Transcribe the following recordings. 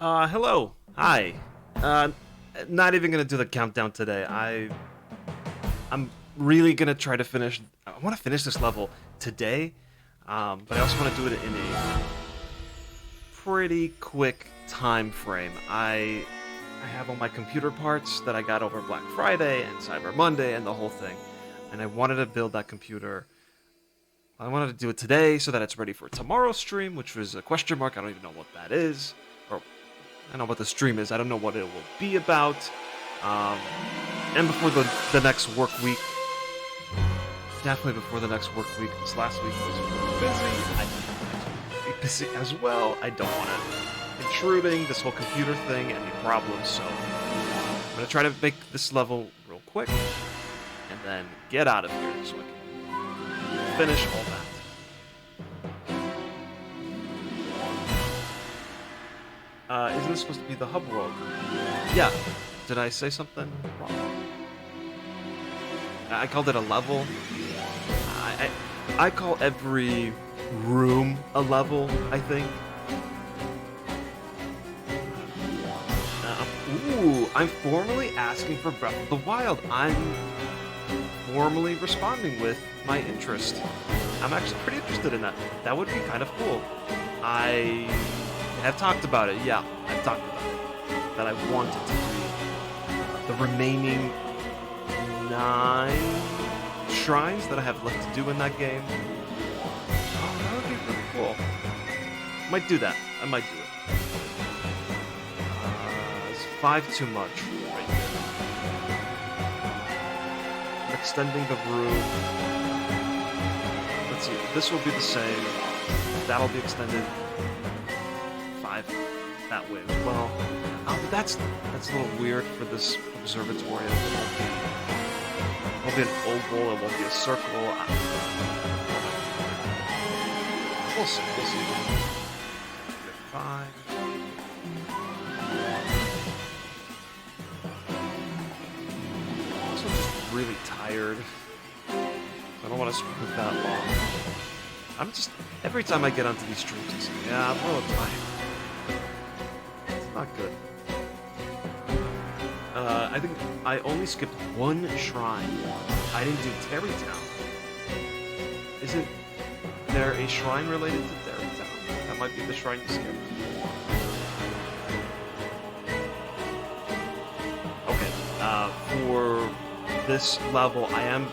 Hello. Hi. Uh, Not even gonna do the countdown today. I'm really gonna try to finish. I want to finish this level today, but I also want to do it in a pretty quick time frame. I have all my computer parts that I got over Black Friday and Cyber Monday and the whole thing, and I wanted to build that computer. I wanted to do it today so that it's ready for tomorrow's stream, which was a question mark. I don't even know what that is, or I don't know what the stream is. I don't know what it will be about. Um, and before the next work week, definitely before the next work week. This last week was really busy. I need to be busy as well. I don't want to intruding this whole computer thing any problems. So I'm gonna try to make this level real quick and then get out of here so I can finish all that. Isn't this supposed to be the hub world? Yeah. Did I say something wrong? I called it a level. I call every room a level, I think. I'm formally asking for Breath of the Wild. I'm formally responding with my interest. I'm actually pretty interested in that. That would be kind of cool. I have talked about it. Yeah, I've talked about it. That I wanted to do the remaining 9 shrines that I have left to do in that game. Oh, that would be really cool. Might do that. I might do it. Is 5 too much right there? Extending the room. Let's see. This will be the same. That'll be extended 5 that way as well. But that's a little weird for this observatory. It won't be an oval. It won't be a circle. We'll see. We'll see. 5. This one's just really tired. I don't want to stream that long. I'm just every time I get onto these streams, it's like, yeah, I'm a little tired. It's not good. I think I only skipped 1 shrine. I didn't do Terrytown. Isn't there a shrine related to Terrytown? That might be the shrine you skipped. Okay. For this level, I am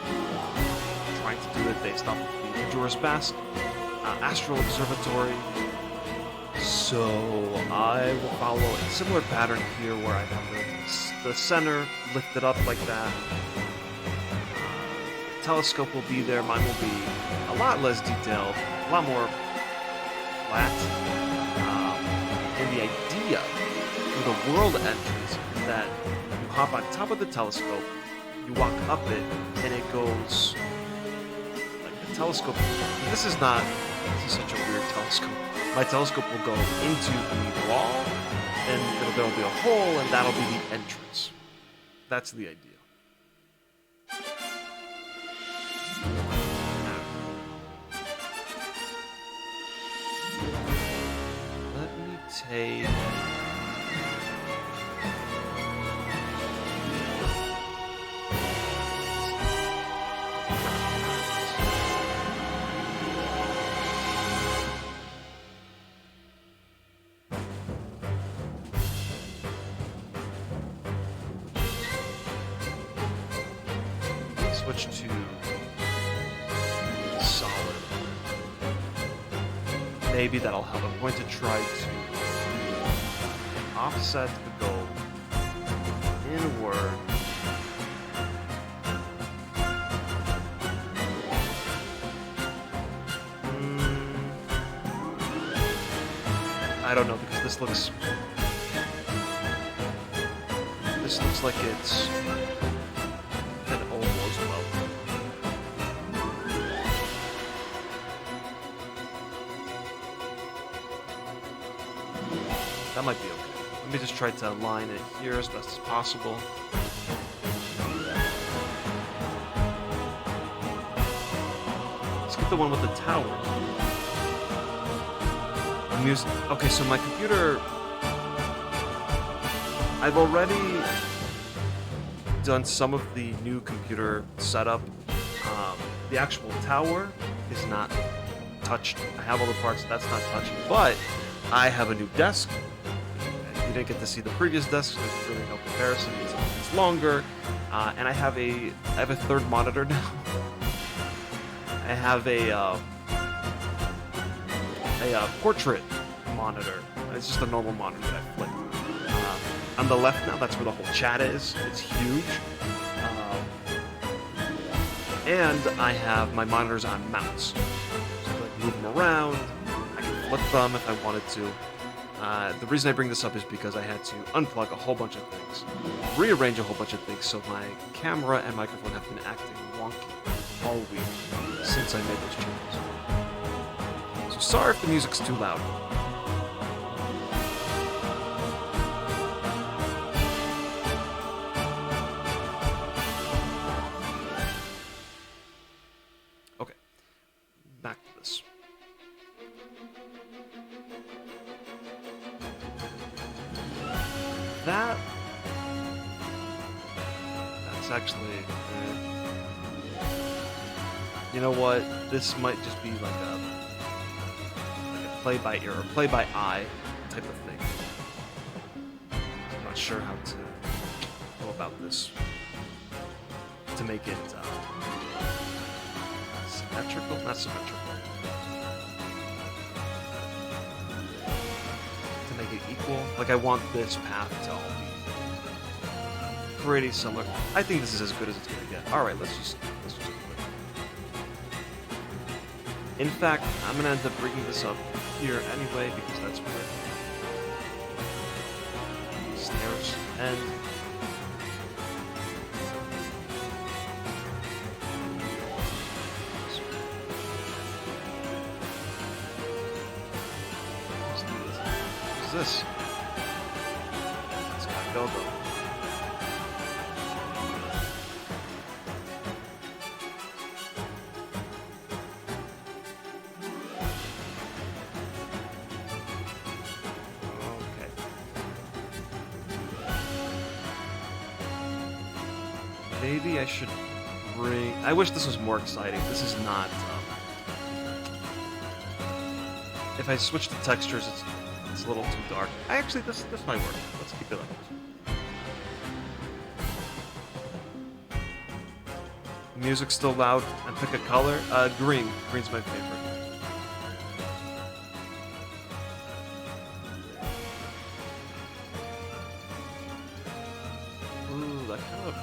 trying to do it based off of the Majora's Mask Astral Observatory. So I will follow a similar pattern here where I have the center lifted up like that. Telescope will be there. Mine will be a lot less detailed, a lot more flat. And the idea for the world entrance is that you hop on top of the telescope, you walk up it, and it goes like the telescope. This is such a weird telescope. My telescope will go into the wall, and there'll be a hole, and that'll be the entrance. That's the idea. Let me take... Switch to solid. Maybe that'll help. I'm going to try to offset the gold inward. I don't know because this looks like it's an oval as well. That might be okay. Let me just try to align it here as best as possible. Let's get the one with the tower. Okay, so my computer I've already done some of the new computer setup. The actual tower is not touched. I have all the parts, that's not touched. But I have a new desk. You didn't get to see the previous desk, so there's really no comparison. It's longer, and I have a third monitor now. I have a portrait monitor. It's just a normal monitor that I flip. On the left now, that's where the whole chat is. It's huge. And I have my monitors on mounts. So I can like, move them around. I can flip them if I wanted to. The reason I bring this up is because I had to unplug a whole bunch of things, rearrange a whole bunch of things, so my camera and microphone have been acting wonky all week since I made those changes. So sorry if the music's too loud. Okay, back to this. That's actually, you know what? This might just be like a play by ear or play by eye type of thing. I'm not sure how to go about this to make it symmetrical, not symmetrical. To make it equal. Like I want this path to all be pretty similar. I think this is as good as it's gonna get. Alright, let's just do it. In fact, I'm gonna end up bringing this up here anyway because that's where the stairs end. Let's do this. What is this? It's got go-go. Maybe I should bring... I wish this was more exciting. This is not... if I switch the textures, it's a little too dark. Actually, this might work. Let's keep it like this. Music's still loud. And pick a color. Green. Green's my favorite. Ooh, that kind of...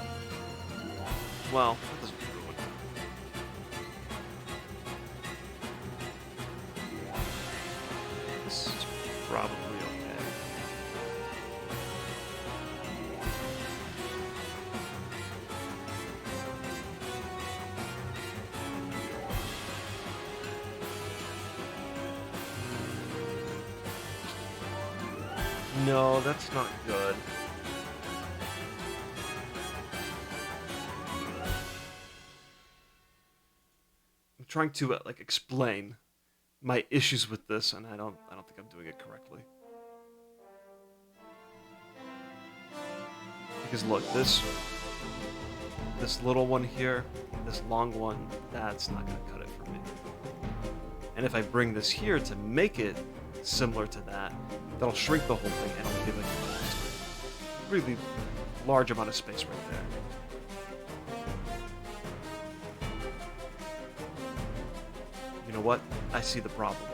Well, that doesn't ruin it. This is probably okay. No, that's not good. Trying to like explain my issues with this, and I don't think I'm doing it correctly. Because look, this little one here, this long one, that's not gonna cut it for me. And if I bring this here to make it similar to that, that'll shrink the whole thing and it'll give it a really large amount of space right there. You know what? I see the problem.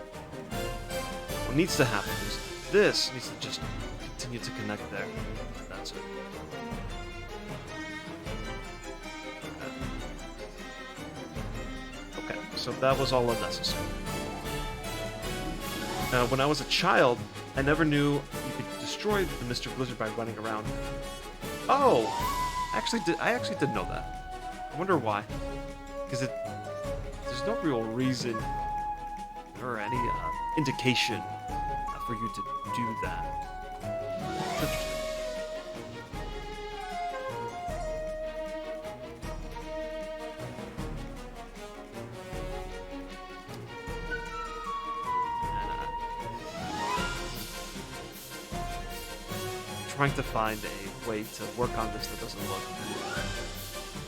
What needs to happen is this needs to just continue to connect there. That's it. Okay, so that was all unnecessary. When I was a child, I never knew you could destroy the Mr. Blizzard by running around. Oh! I actually did know that. I wonder why. Because there's no real reason or any indication for you to do that. It's interesting. trying to find a way to work on this that doesn't look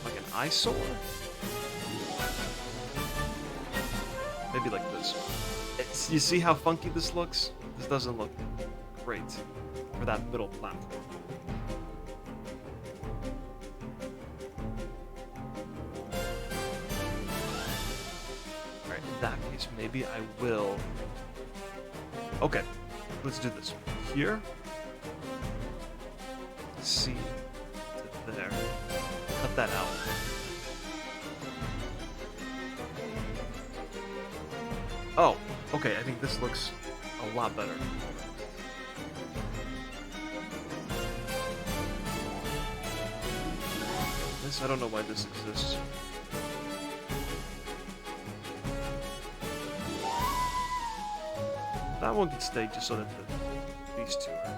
like an eyesore. Maybe like this. You see how funky this looks? This doesn't look great for that middle platform. Alright, in that case, maybe I will... Okay, let's do this. Here. C to there. Cut that out. Oh, okay, I think this looks a lot better. This, I don't know why this exists. That one can stay just so that these two are.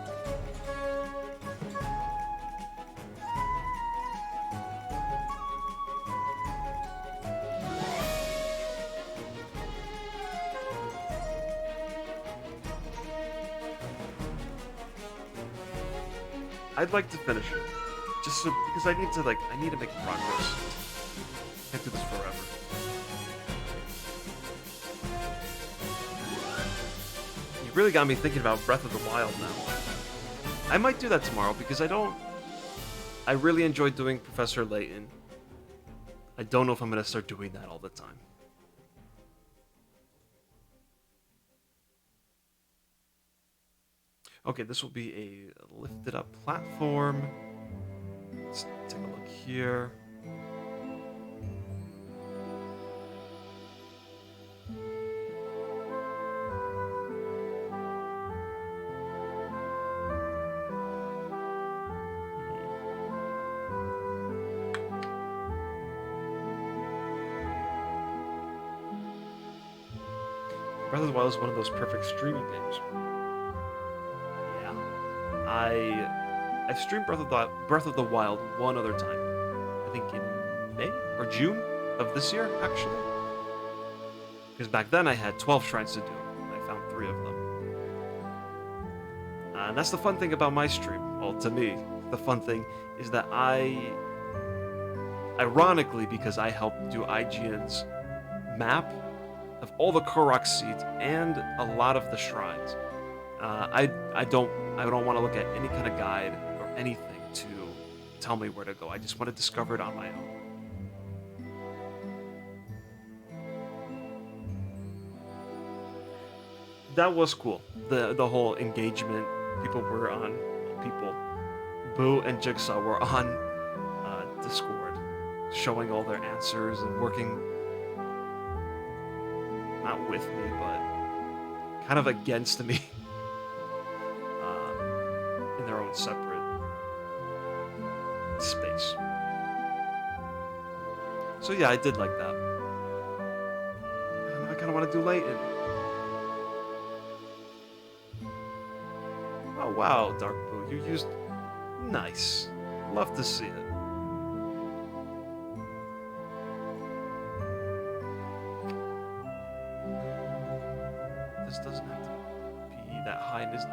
I'd like to finish it, just so, because I need to make progress. Can't do this forever. You really got me thinking about Breath of the Wild now. I might do that tomorrow because I really enjoyed doing Professor Layton. I don't know if I'm gonna start doing that all the time. Okay, this will be a lifted up platform. Let's take a look here. Breath of the Wild is one of those perfect streaming games. I've streamed Breath of the Wild one other time. I think in May or June of this year, actually. Because back then I had 12 shrines to do, and I found 3 of them. And that's the fun thing about my stream. Well, to me, the fun thing is that ironically, because I helped do IGN's map of all the Korok seeds and a lot of the shrines, I don't want to look at any kind of guide or anything to tell me where to go. I just want to discover it on my own. That was cool. The whole engagement. Boo and Jigsaw were on Discord, showing all their answers and working, not with me, but kind of against me. In their own separate space. So yeah, I did like that. I kind of want to do Layton. Oh wow, Dark Blue, you used... Nice. Love to see it. This doesn't have to be that high. This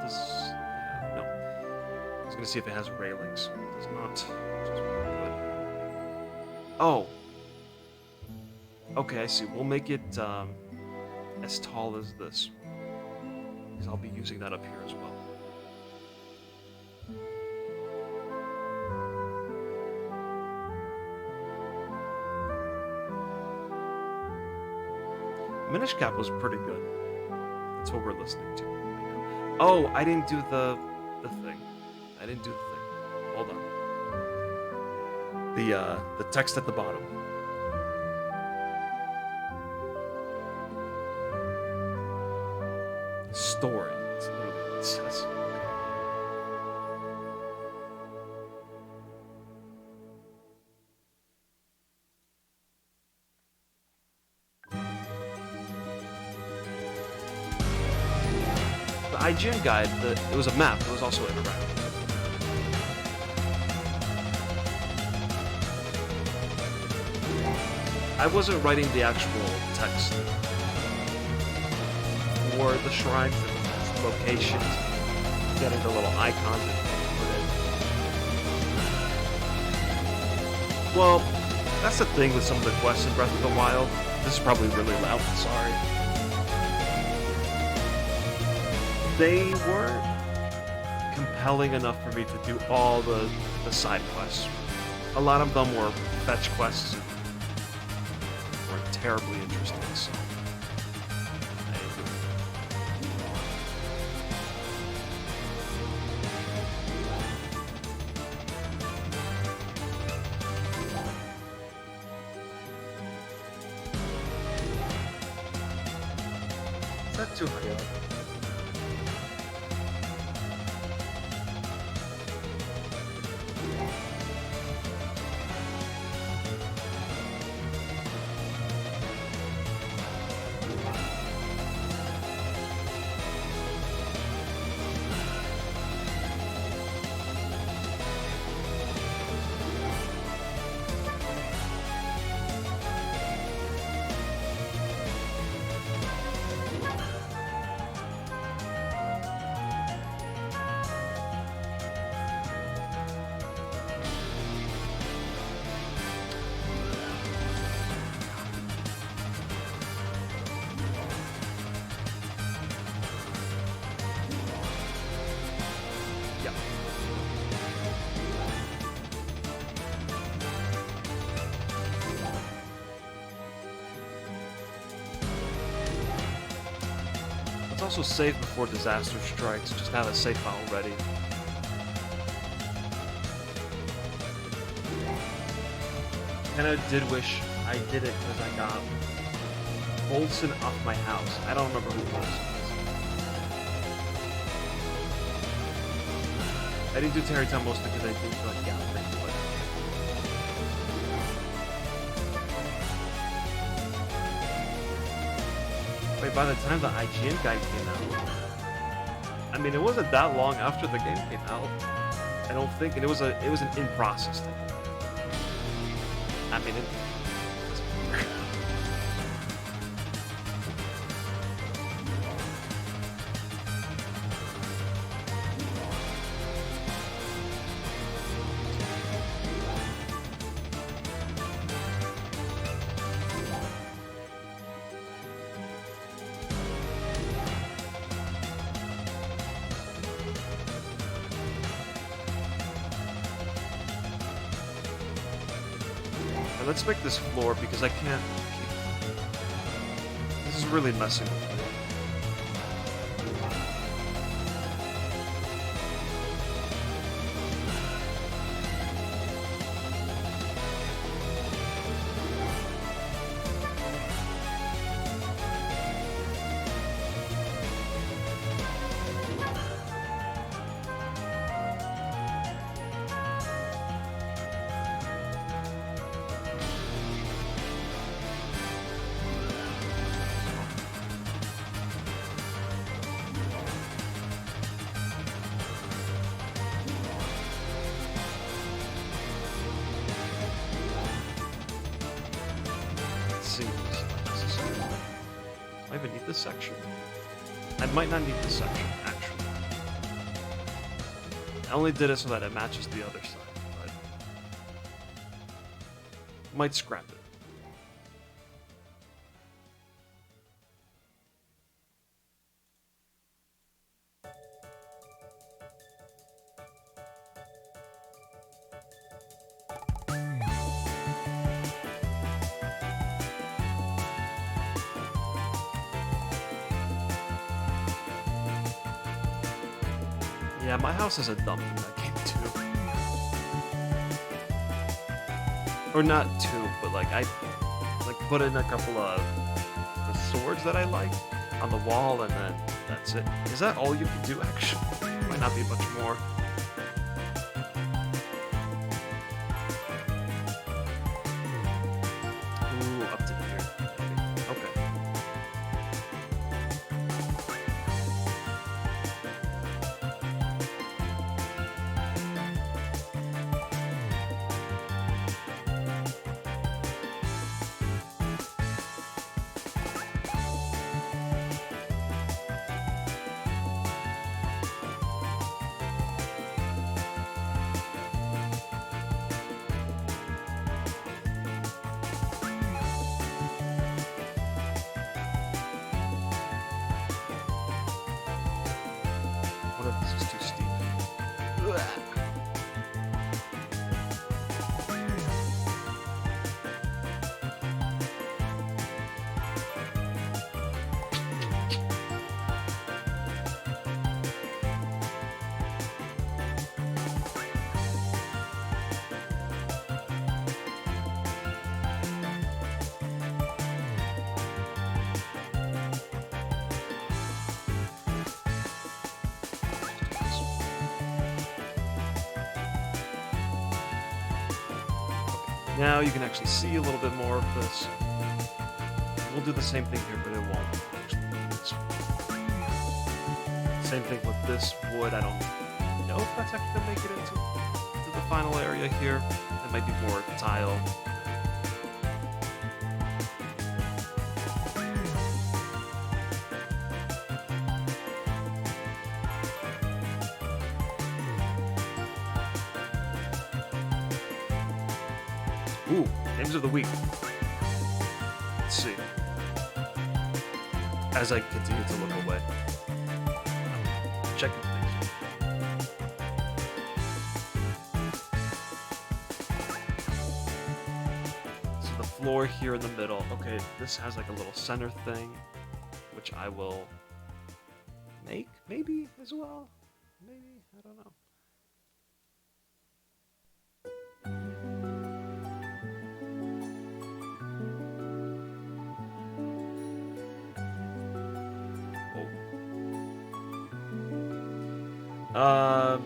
no. I was gonna see if it has railings. It does not. Which is really good. Oh. Okay, I see. We'll make it as tall as this, because I'll be using that up here as well. Minish Cap was pretty good. That's what we're listening to right now. Oh, I didn't do the thing. I didn't do the thing. Hold on. The text at the bottom. Story. That's literally what it says. The IGN guide, it was a map. It was also interactive. I wasn't writing the actual text for the shrines and the locations, getting the little icons and things put in. Well, that's the thing with some of the quests in Breath of the Wild. This is probably really loud, sorry. They weren't compelling enough for me to do all the side quests. A lot of them were fetch quests and weren't terribly interesting, so I didn't do it. Is that too high up? Let's also save before disaster strikes. Just have a save file ready. Kinda did wish I did it because I got Bolson off my house. I don't remember who Bolson is. I didn't do Terry Town mostly because I didn't feel like gathering wood. Wait, by the time the IGN guide came out, I mean, it wasn't that long after the game came out. I don't think, and it was an in-process thing. I mean, let's make this floor because I can't keep... This is really messing with me. I even need this section. I might not need this section, actually. I only did it so that it matches the other side, but... might scrap it. Yeah, my house is a dump in that game too. Or not two, but like I put in a couple of the swords that I like on the wall, and then that's it. Is that all you can do? Actually, might not be much more. Ooh, up to here. Okay. further. This is too steep. Ugh. Now you can actually see a little bit more of this. We'll do the same thing here, but it won't. Same thing with this wood. I don't know if that's actually going to make it into the final area here. It might be more tile. Ooh, games of the week. Let's see. As I continue to look away. Checking things. So the floor here in the middle. Okay, this has like a little center thing, which I will make, maybe, as well. Maybe, I don't know.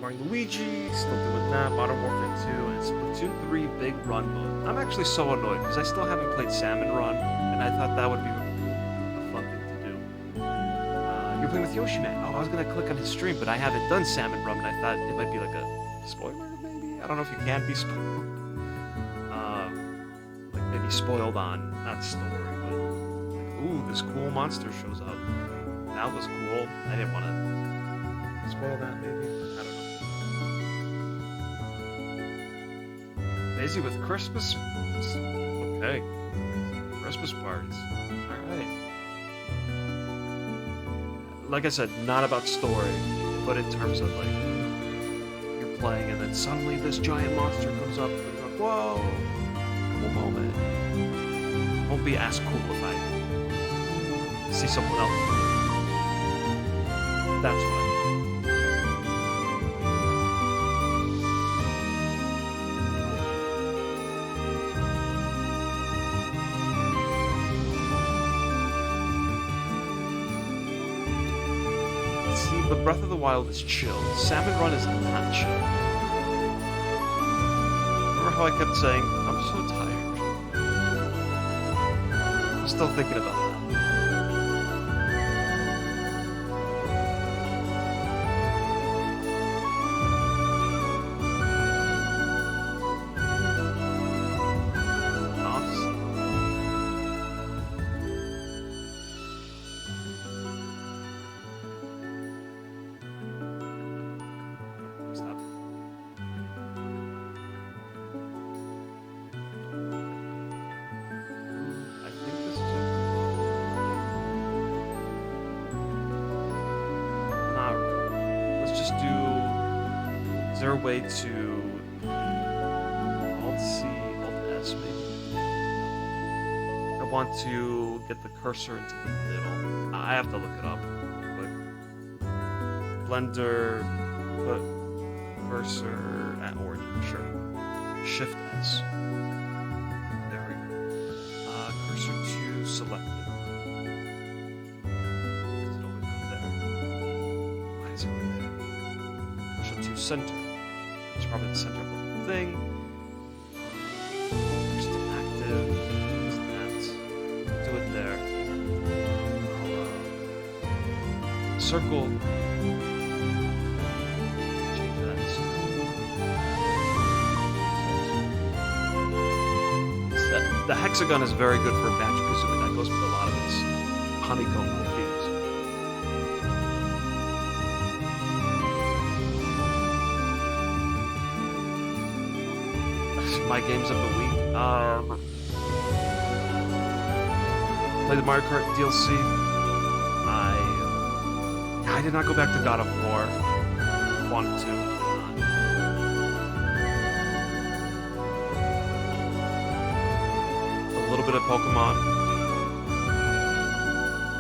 Mario Luigi, still doing that, Modern Warfare 2, and Splatoon 3 Big Run mode. I'm actually so annoyed, because I still haven't played Salmon Run, and I thought that would be a fun thing to do. You're playing with Yoshi Man. Oh, I was going to click on his stream, but I haven't done Salmon Run, and I thought it might be like a spoiler, maybe? I don't know if you can be spoiled. Like, maybe spoiled on, not story, but like, ooh, this cool monster shows up. That was cool. I didn't want to spoil that, maybe? I don't know. Busy with Christmas? Okay. Christmas parties. Alright. Like I said, not about story, but in terms of, like, you're playing and then suddenly this giant monster comes up and you're like, whoa! Cool moment. Won't be as cool if I see someone else. That's what I mean. But Breath of the Wild is chill. Salmon Run is not chill. Remember how I kept saying, I'm so tired? I'm still thinking about that. Is there a way to Alt-C, Alt-S maybe? I want to get the cursor into the middle. I have to look it up. But Blender, put cursor at origin, sure. Shift S. There we go. Cursor to selected. Is it always up there? Why is it over there? Cursor to center. It's probably the center of the whole thing. Just active. Is that? Do it there. Circle. Change that. The hexagon is very good for Banjo-Kazooie. That goes with a lot of its honeycomb themes. My games of the week. Play the Mario Kart DLC. I did not go back to God of War. wanted to. A little bit of Pokemon.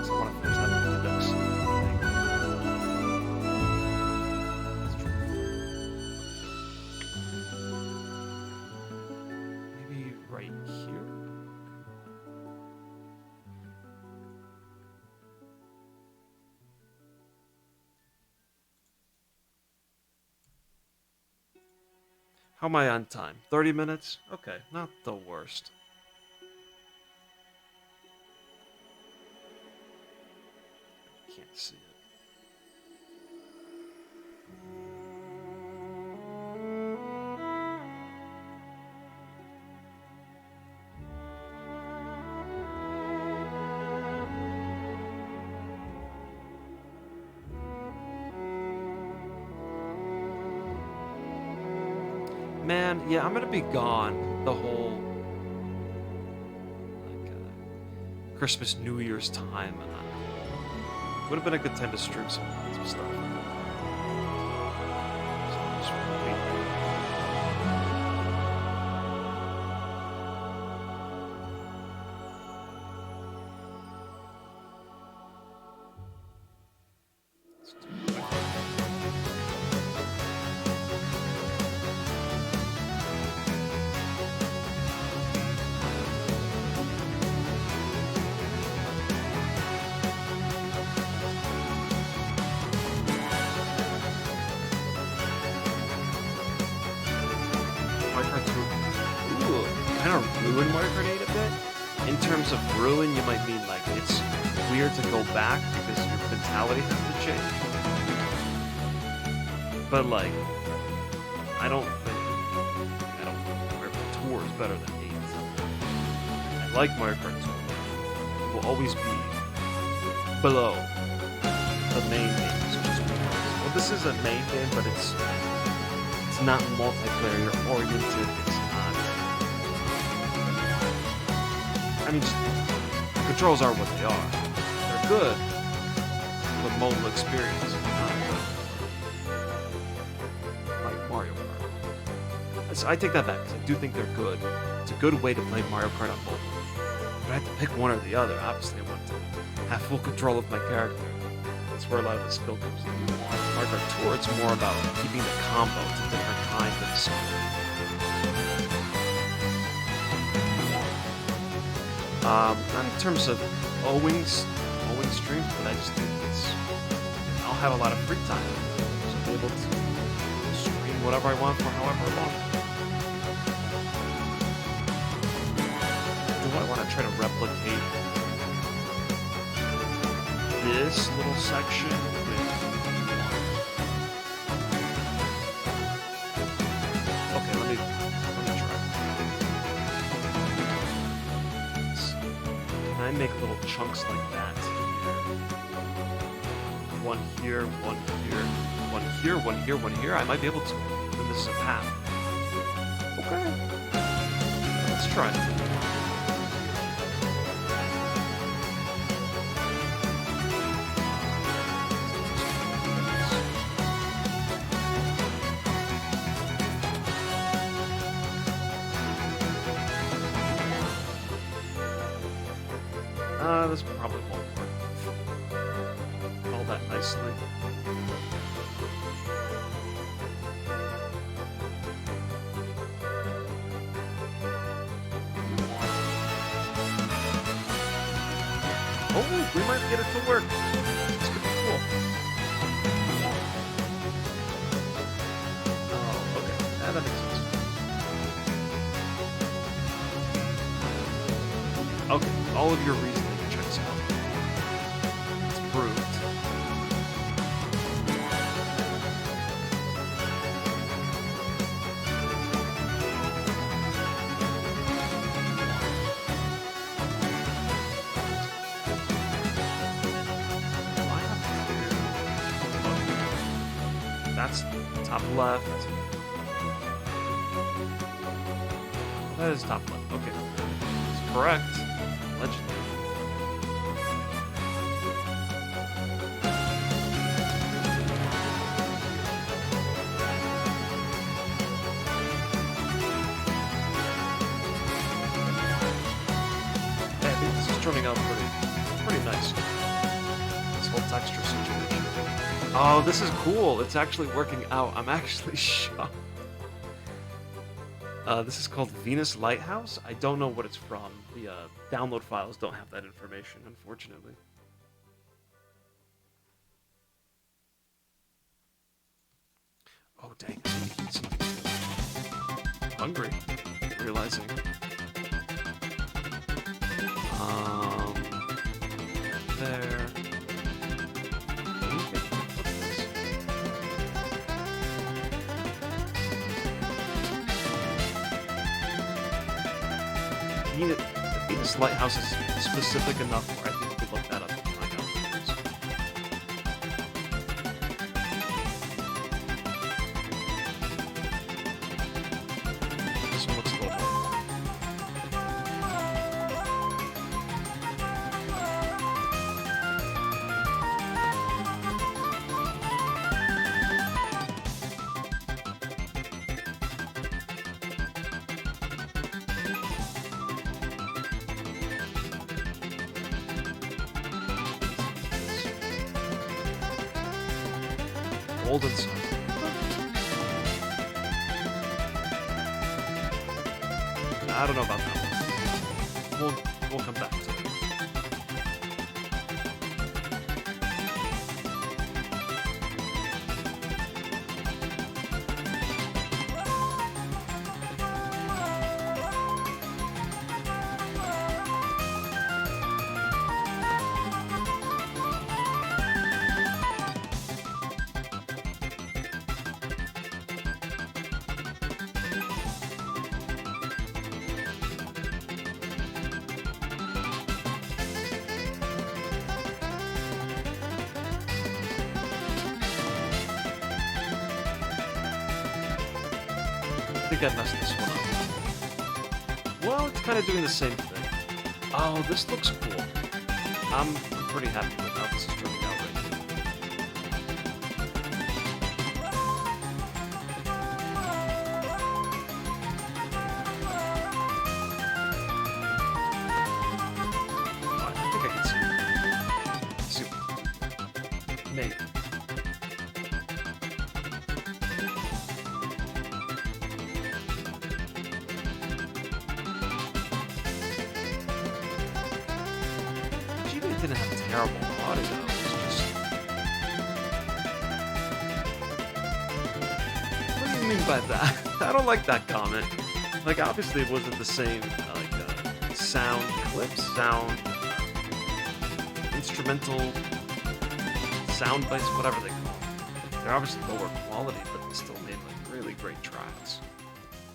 I want to finish that Pokédex thing. Maybe right here? How am I on time? 30 minutes? Okay, not the worst. Can't see it. Man, yeah, I'm gonna be gone the whole Christmas, New Year's time. Would have been a good time to stream some stuff. So just wait. Ruin Mario Kart 8 a bit. In terms of ruin, you might mean like it's weird to go back because your mentality has to change. But like, I don't think Mario Kart Tour is better than 8. I like Mario Kart Tour. It will always be below the main games. Well, this is a main game, but it's not multiplayer oriented. I mean, the controls are what they are. They're good, but mobile experience is not like Mario Kart. So I take that back, because I do think they're good. It's a good way to play Mario Kart on mobile. But I have to pick one or the other. Obviously, I want to have full control of my character. That's where a lot of the skill comes in. Mario Kart Tour, it's more about keeping the combo to different kinds of skill. Not in terms of owing streams, but I just think I'll have a lot of free time. So be able to stream whatever I want for however long. Do I want to try to replicate this little section with... Okay, let me try. I make little chunks like that here. One here, one here, one here, one here, one here. I might be able to. Then this is a path. Okay. Let's try it. This probably won't work all that nicely. Oh, we might get it to work. This could be cool. Oh, okay. That makes sense. Okay, all of your reasons. That's top left. That is top left. Okay. It's correct. Legendary. turning out pretty nice. This whole texture situation. Oh, this is cool. It's actually working out. I'm actually shocked. This is called Venus Lighthouse. I don't know what it's from. The download files don't have that information, unfortunately. Oh, dang. I need to eat something. Hungry. Realizing. There. The Venus Lighthouse is specific enough where I think we could look that up and find out what it is. This one looks a little more. Golden sun. I don't know about that one. We'll come back to it. I think I messed this one up. Well, it's kind of doing the same thing. Oh, this looks cool. I'm pretty happy with how this is turning out right now. Oh, I think I can see what maybe. Didn't have terrible audio. It's just... What do you mean by that? I don't like that comment. Like, obviously it wasn't the same, sound clips, sound, instrumental, sound bites, whatever they call them. They're obviously lower quality, but they still made, like, really great tracks.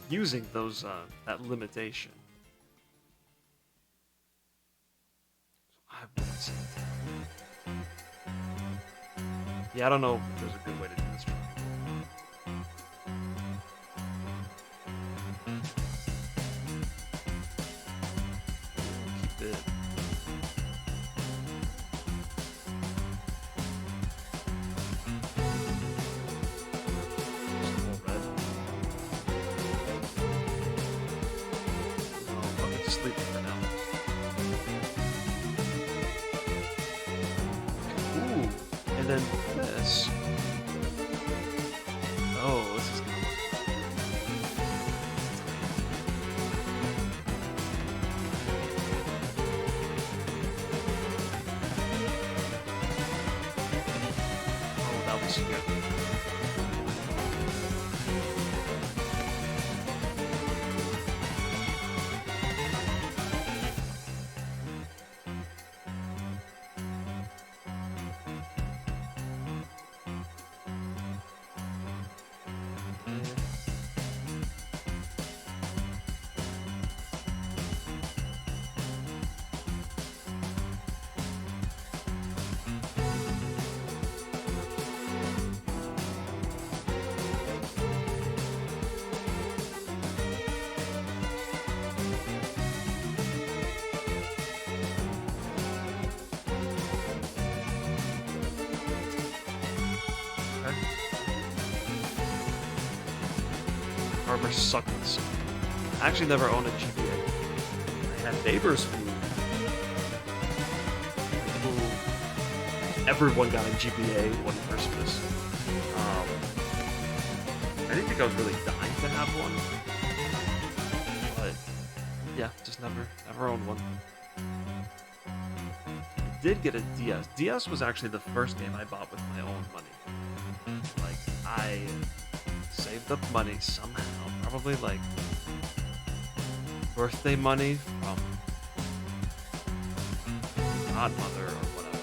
Using those, that limitation. Yeah, I don't know if there's a good way to do this one. Keep it. Just a little red. No, fuck it, just leave it for now. And then this. Oh, this is gonna look. Oh, that was good. Harbor suckless. I actually never owned a GBA. I had neighbors who everyone got a GBA one Christmas. I didn't think I was really dying to have one, but yeah, just never owned one. I did get a DS. DS was actually the first game I bought with my own money. Like, I saved up money somehow, probably like birthday money from godmother or whatever.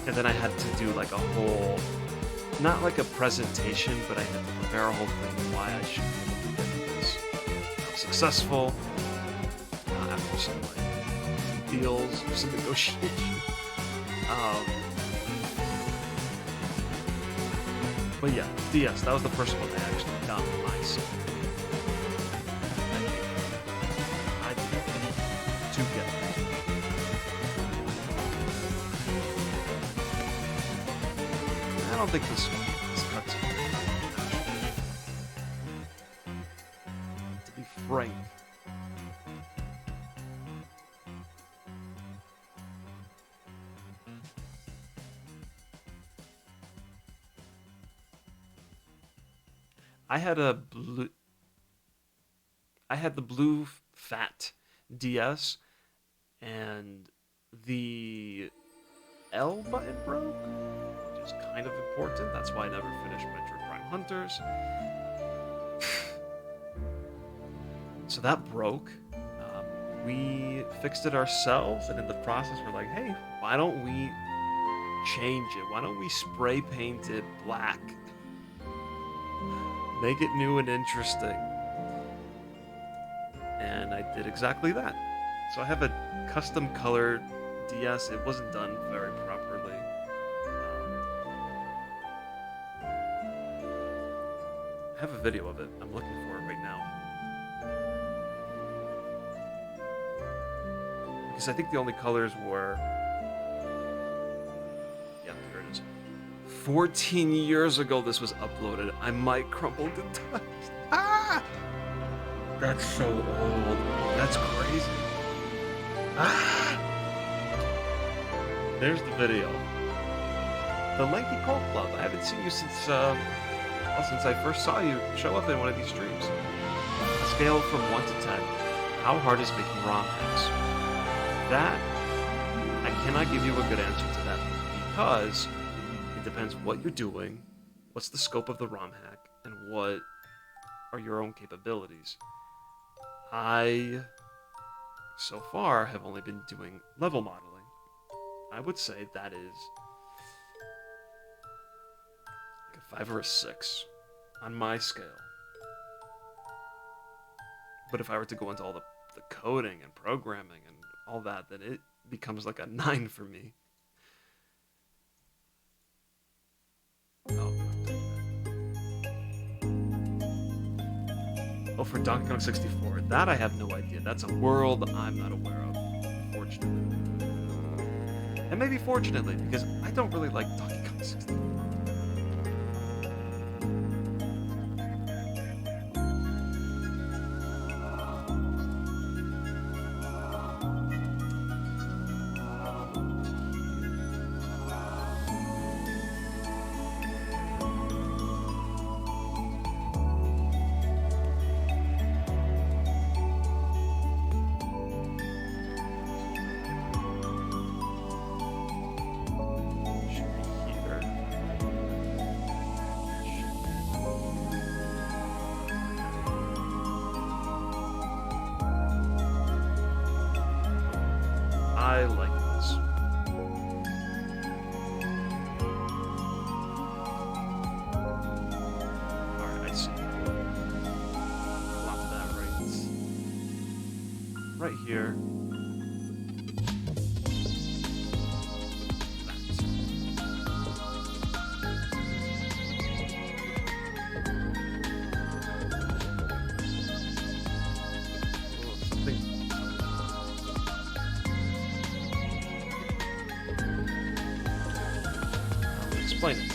And then I had to do like a whole, not like a presentation, but I had to prepare a whole thing why I should be able to get this. I was successful after some like deals, some negotiation. But yeah, DS, that was the first one I actually got myself. I did to get it. I don't think this cuts it. To be frank. I had the blue fat DS, and the L button broke, which is kind of important. That's why I never finished Metroid Prime Hunters. So that broke. We fixed it ourselves, and in the process, we're like, hey, why don't we change it? Why don't we spray paint it black? Make it new and interesting. And I did exactly that. So I have a custom colored DS. It wasn't done very properly. I have a video of it. I'm looking for it right now. Because I think the only colors were... Yeah, here it is. 14 years ago this was uploaded. I might crumble to dust. Ah! That's so old. That's crazy. Ah! There's the video. The Lanky Cold Club. I haven't seen you since I first saw you show up in one of these streams. A scale from 1 to 10. How hard is making ROM hacks? That, I cannot give you a good answer to that because it depends what you're doing, what's the scope of the ROM hack, and what are your own capabilities. I, so far, have only been doing level modeling. I would say that is like a 5 or a 6 on my scale. But if I were to go into all the coding and programming and all that, then it becomes like a 9 for me. Oh, for Donkey Kong 64, that I have no idea. That's a world I'm not aware of, unfortunately. And maybe fortunately, because I don't really like Donkey Kong 64. I like this. Alright, I see. Plop that right here. Explain it.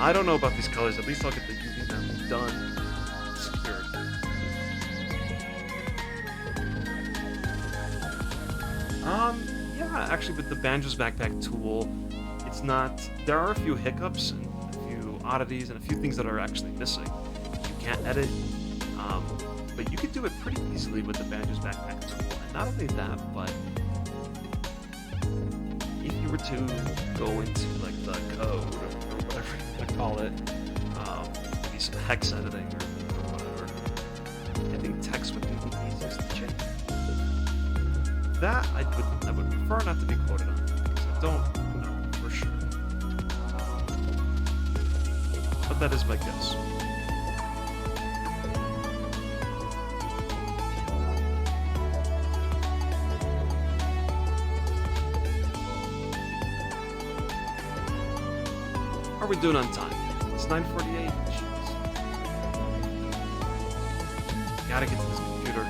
I don't know about these colors. At least I'll get the UV map done. Yeah, actually, with the Banjo's backpack tool, it's not. There are a few hiccups and a few oddities and a few things that are actually missing. You can't edit, um, but you can do it pretty easily with the Banjo's backpack tool. And not only that, but if you were to go into like the code or whatever you want to call it, maybe some hex editing or whatever, I think text would be the easiest to change. That I would prefer not to be quoted on because I don't know for sure. But that is my guess. How are we doing on time? It's 9:48. Jeez. Gotta get to this computer.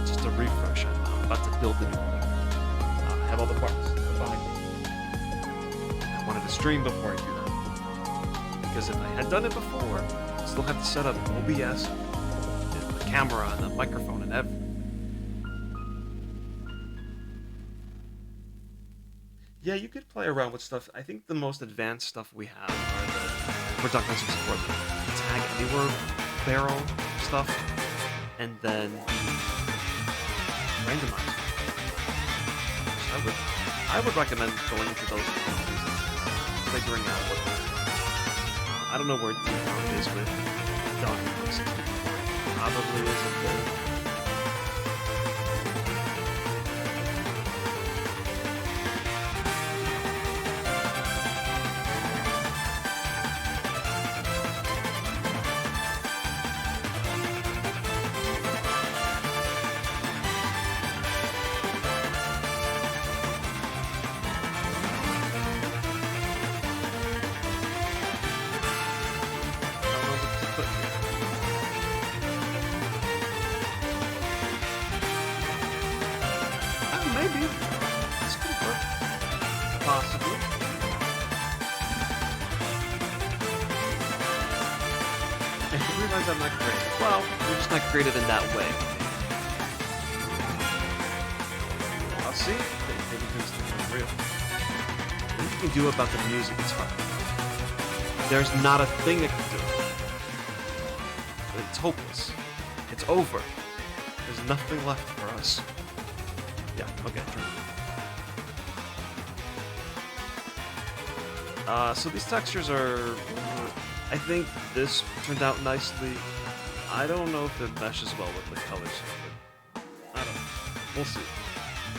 Just a refresh. I'm about to build the new one. I have all the parts. They're behind me. I wanted to stream before I do that. Because if I had done it before, I'd still have to set up OBS, and the camera, and the microphone, and everything. Yeah, you could play around with stuff. I think the most advanced stuff we have are the, for Duck Hunt 64, the tag anywhere barrel stuff, and then randomizer. So I would recommend going into those communities and figuring out what I don't know where Deep is with Duck Hunt 64. Probably isn't good. Maybe. This could work. Possibly. I realize I'm not creative. Well, you're just not creative in that way. I'll see. Maybe things are real. What you can do about the music is hard. There's not a thing it can do. It's hopeless. It's over. There's nothing left for us. Yeah, okay, so these textures are... I think this turned out nicely. I don't know if it meshes well with the colors, but I don't know. We'll see.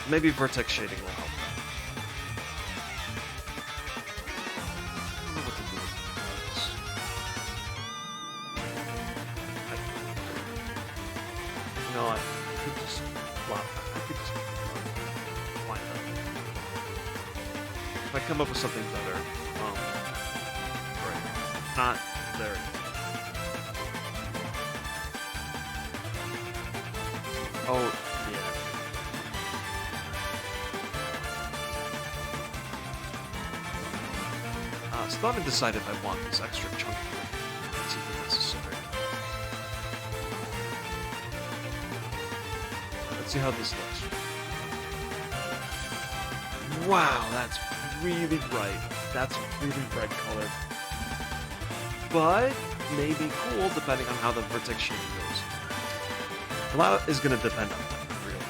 Maybe vertex shading will help that. I don't know what to do with this. I could just... Wow, I could just... If I come up with something better, right. Not there. Oh, yeah. Still haven't decided if I want this extra chunk. It's even necessary. Let's see how this looks. Wow, that's really bright. That's really bright color. But maybe cool depending on how the vertex shading goes. A lot is going to depend on that, really.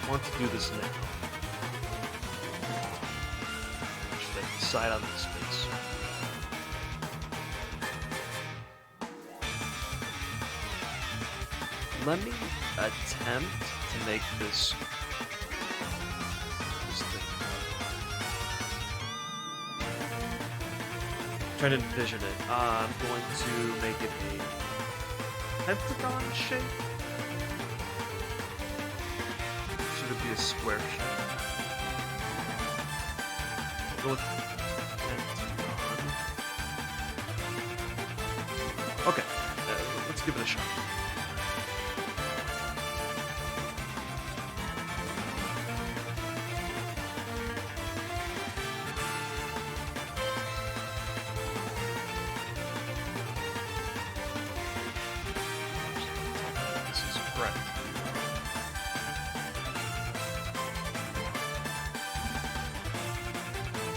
I want to do this now. Should I decide on this space? Let me attempt to make this thing. Trying to envision it. I'm going to make it a pentagon shape. Should it be a square shape? I'll go with pentagon. Okay, let's give it a shot. This is correct.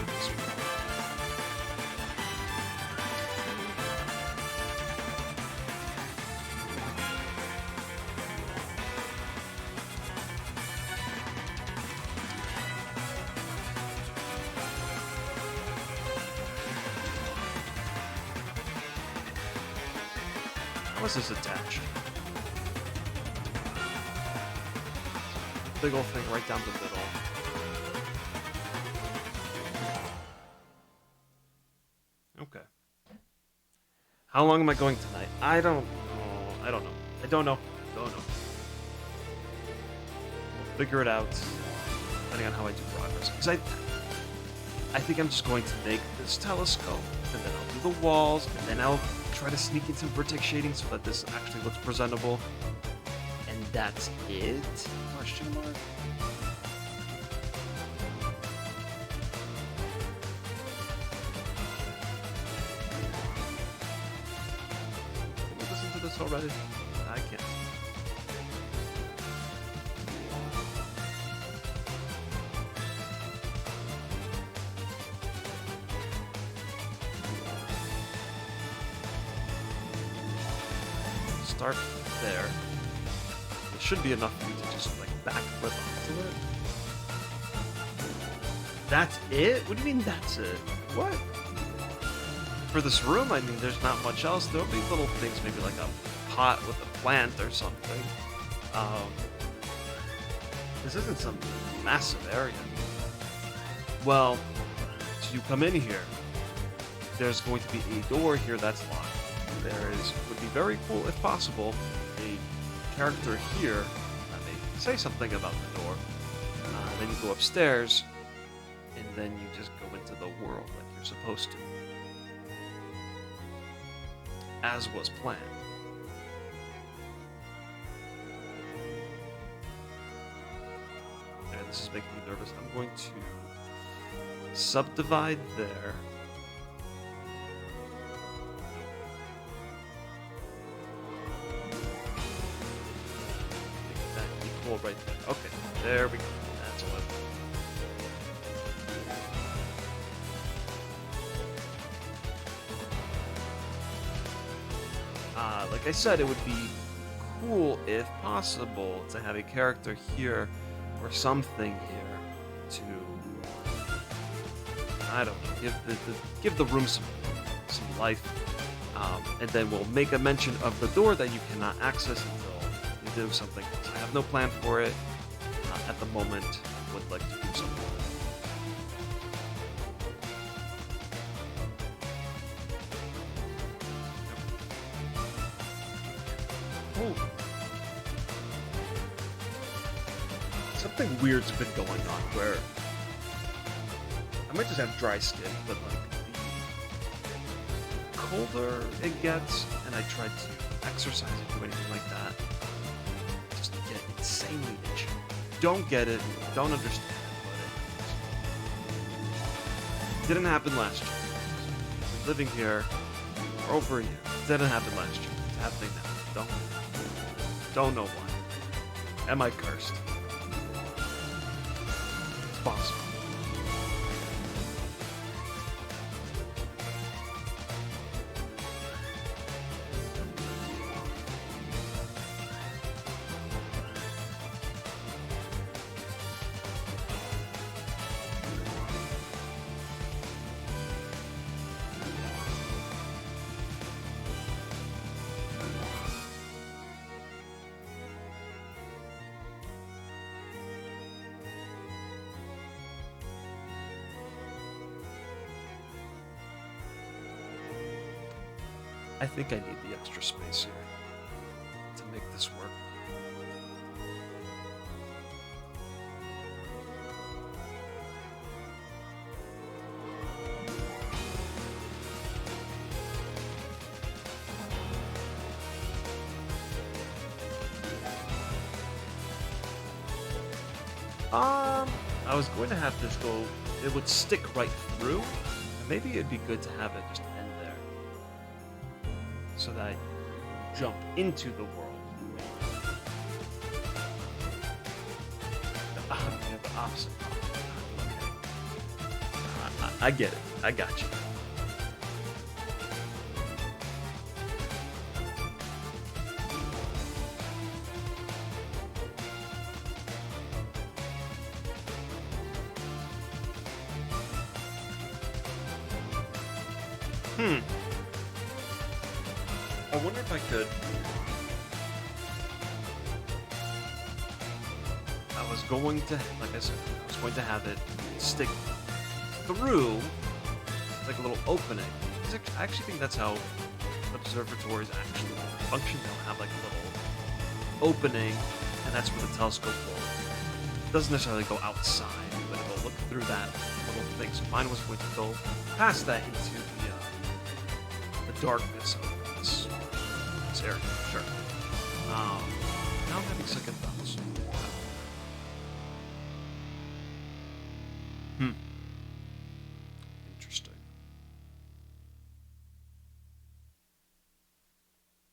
This one. How is this attached? Big old thing right down the middle. Okay. How long am I going tonight? I don't know. I don't know. I don't know. Don't know. We'll figure it out depending on how I do progress. Because I think I'm just going to make this telescope, and then I'll do the walls, and then I'll try to sneak in some vertex shading so that this actually looks presentable. And that's it? Question mark? Can you listen to this already? I can't. Start there. It should be enough for you to just like backflip onto it. That's it? What do you mean that's it? What? For this room, I mean, there's not much else. There'll be little things, maybe like a pot with a plant or something. This isn't some massive area. Well, so you come in here. There's going to be a door here that's locked. Would be very cool, if possible, a character here that may say something about the door. Then you go upstairs, and then you just go into the world like you're supposed to. As was planned. And this is making me nervous. I'm going to subdivide there. Right there. Okay, there we go. That's what. Like I said, it would be cool, if possible, to have a character here or something here to, I don't know, give the room some life, and then we'll make a mention of the door that you cannot access until do something else. I have no plan for it at the moment. Would like to do something. Oh, something weird's been going on where I might just have dry skin, but like the colder it gets, and I try to exercise or do anything like that, insanely itchy. Don't get it, don't understand it, but it didn't happen last year. I've been living here for over a year. It didn't happen last year. It's happening now. Don't know why. Am I cursed? It's possible. I think I need the extra space here to make this work. I was going to have this go. It would stick right through. And maybe it'd be good to have it just end there, so that you jump into the world. The opposite. I get it. I got you. I wonder if I could. I was going to, like I said, I was going to have it stick through like a little opening. I actually think that's how observatories actually function. They'll have like a little opening, and that's where the telescope will. It doesn't necessarily go outside, but it'll look through that little thing. So mine was going to go past that into the darkness of this area. Sure. Now I'm having second thoughts. Interesting.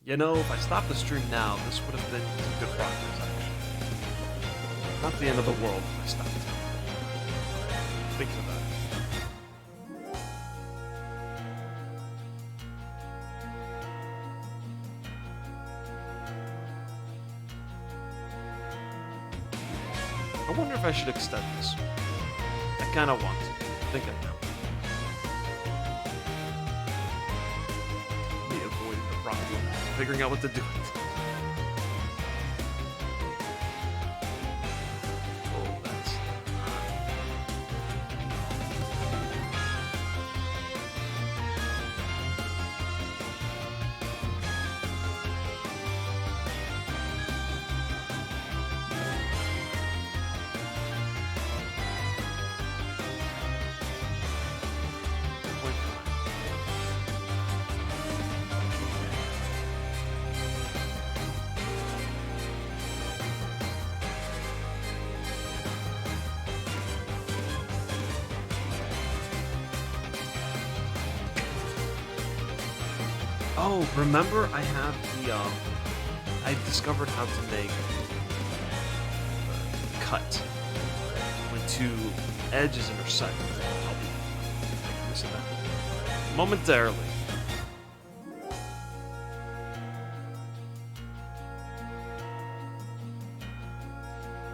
You know, if I stopped the stream now, this would have been good progress, actually. Not the end of the world if I stopped. Thinking about it. I wonder if I should extend this. I kind of want to. I think I know. Me avoiding the problem, figuring out what to do with it. Oh, that's... Oh, remember I have the, I discovered how to make a cut when two edges intersect. I'll be making use of that momentarily.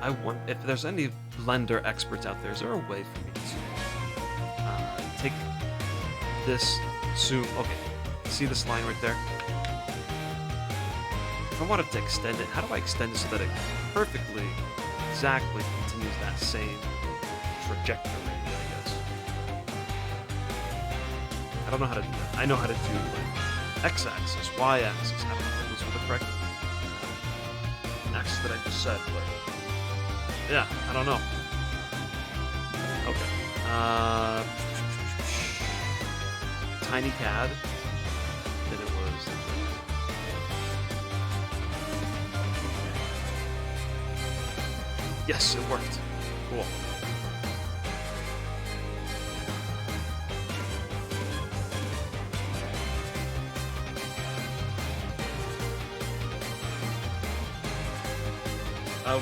I want, if there's any Blender experts out there, is there a way for me to take this zoom? Okay. See this line right there? If I wanted to extend it, how do I extend it so that it perfectly, exactly continues that same trajectory, I guess? I don't know how to do that. I know how to do like x-axis, y-axis. I don't know if those were the correct axis that I just said, but yeah, I don't know. Okay. Tiny CAD. Then it was. Yes, it worked. Cool.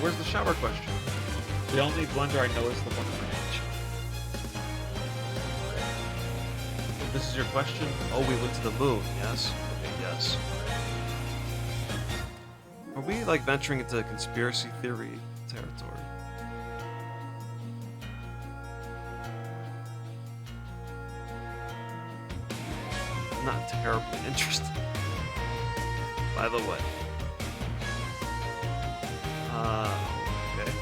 Where's the shower question? The only Blender I know is the one in Range. This is your question? Oh, we went to the moon, yes? Okay, yes. Are we, like, venturing into conspiracy theory territory? I'm not terribly interested, by the way. Okay.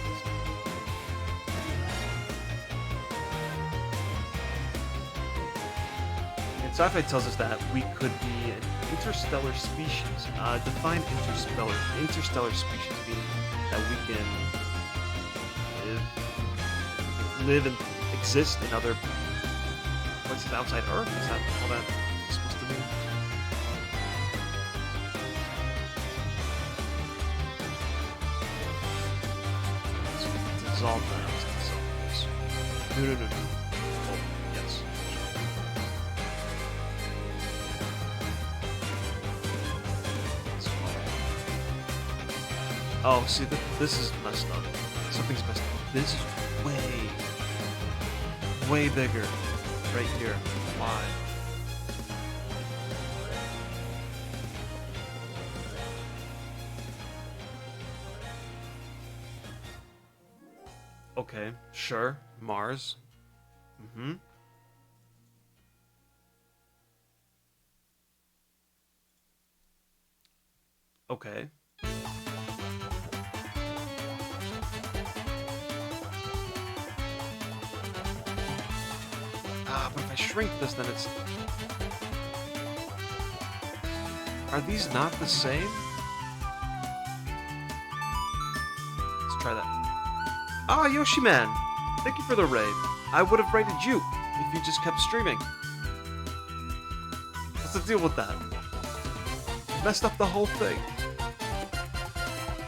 And sci-fi tells us that we could be an interstellar species. Define interstellar species meaning that we can live and exist in other places outside Earth. Is that all that is supposed to mean? dissolve that. Let's dissolve this. No, no, no, no. Oh, yes. Oh, see, this is messed up. Something's messed up. This is way bigger. Right here. Why? Okay, sure. Mars. Mm-hmm. Okay. Ah, but if I shrink this, then it's... Are these not the same? Let's try that. Ah, Yoshi Man! Thank you for the raid. I would have raided you if you just kept streaming. What's the deal with that? You messed up the whole thing.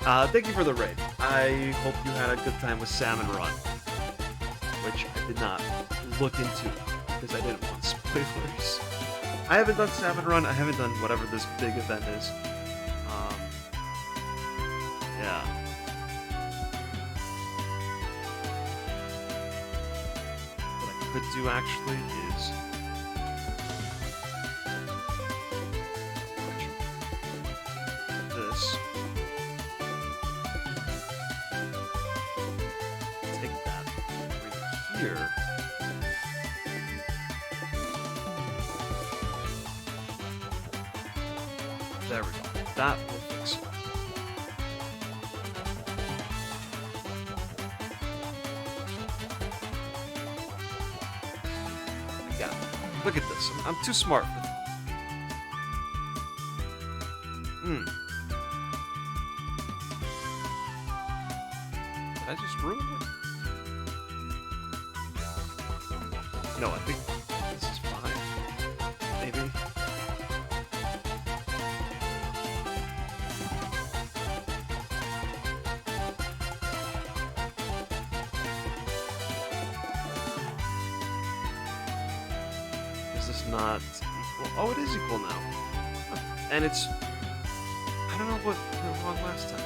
Thank you for the raid. I hope you had a good time with Salmon Run, which I did not look into because I didn't want spoilers. I haven't done Salmon Run. I haven't done whatever this big event is. Yeah. What I could do actually is this. Take that right here. There we go. That will fix it. I got it. Look at this. I'm too smart for that. Did I just ruin it? No, I think this is fine. Maybe. Not equal. Oh, it is equal now. And it's... I don't know what went wrong last time.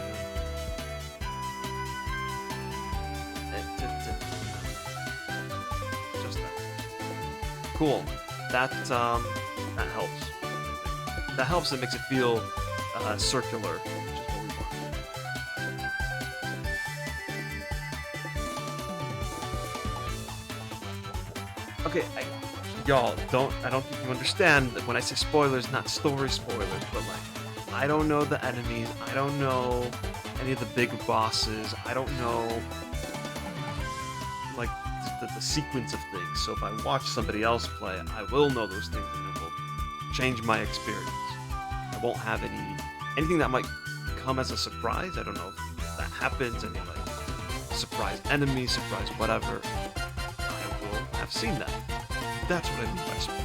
Just that. Cool. That helps. That helps. It makes it feel circular, which is what we want. Okay, y'all, I don't think you understand that when I say spoilers, not story spoilers, but like, I don't know the enemies, I don't know any of the big bosses, I don't know, like, the sequence of things, so if I watch somebody else play, I will know those things, and it will change my experience. I won't have anything that might come as a surprise, I don't know if that happens, any, like, surprise enemy, surprise whatever, I will have seen that. That's what I mean by spoiler.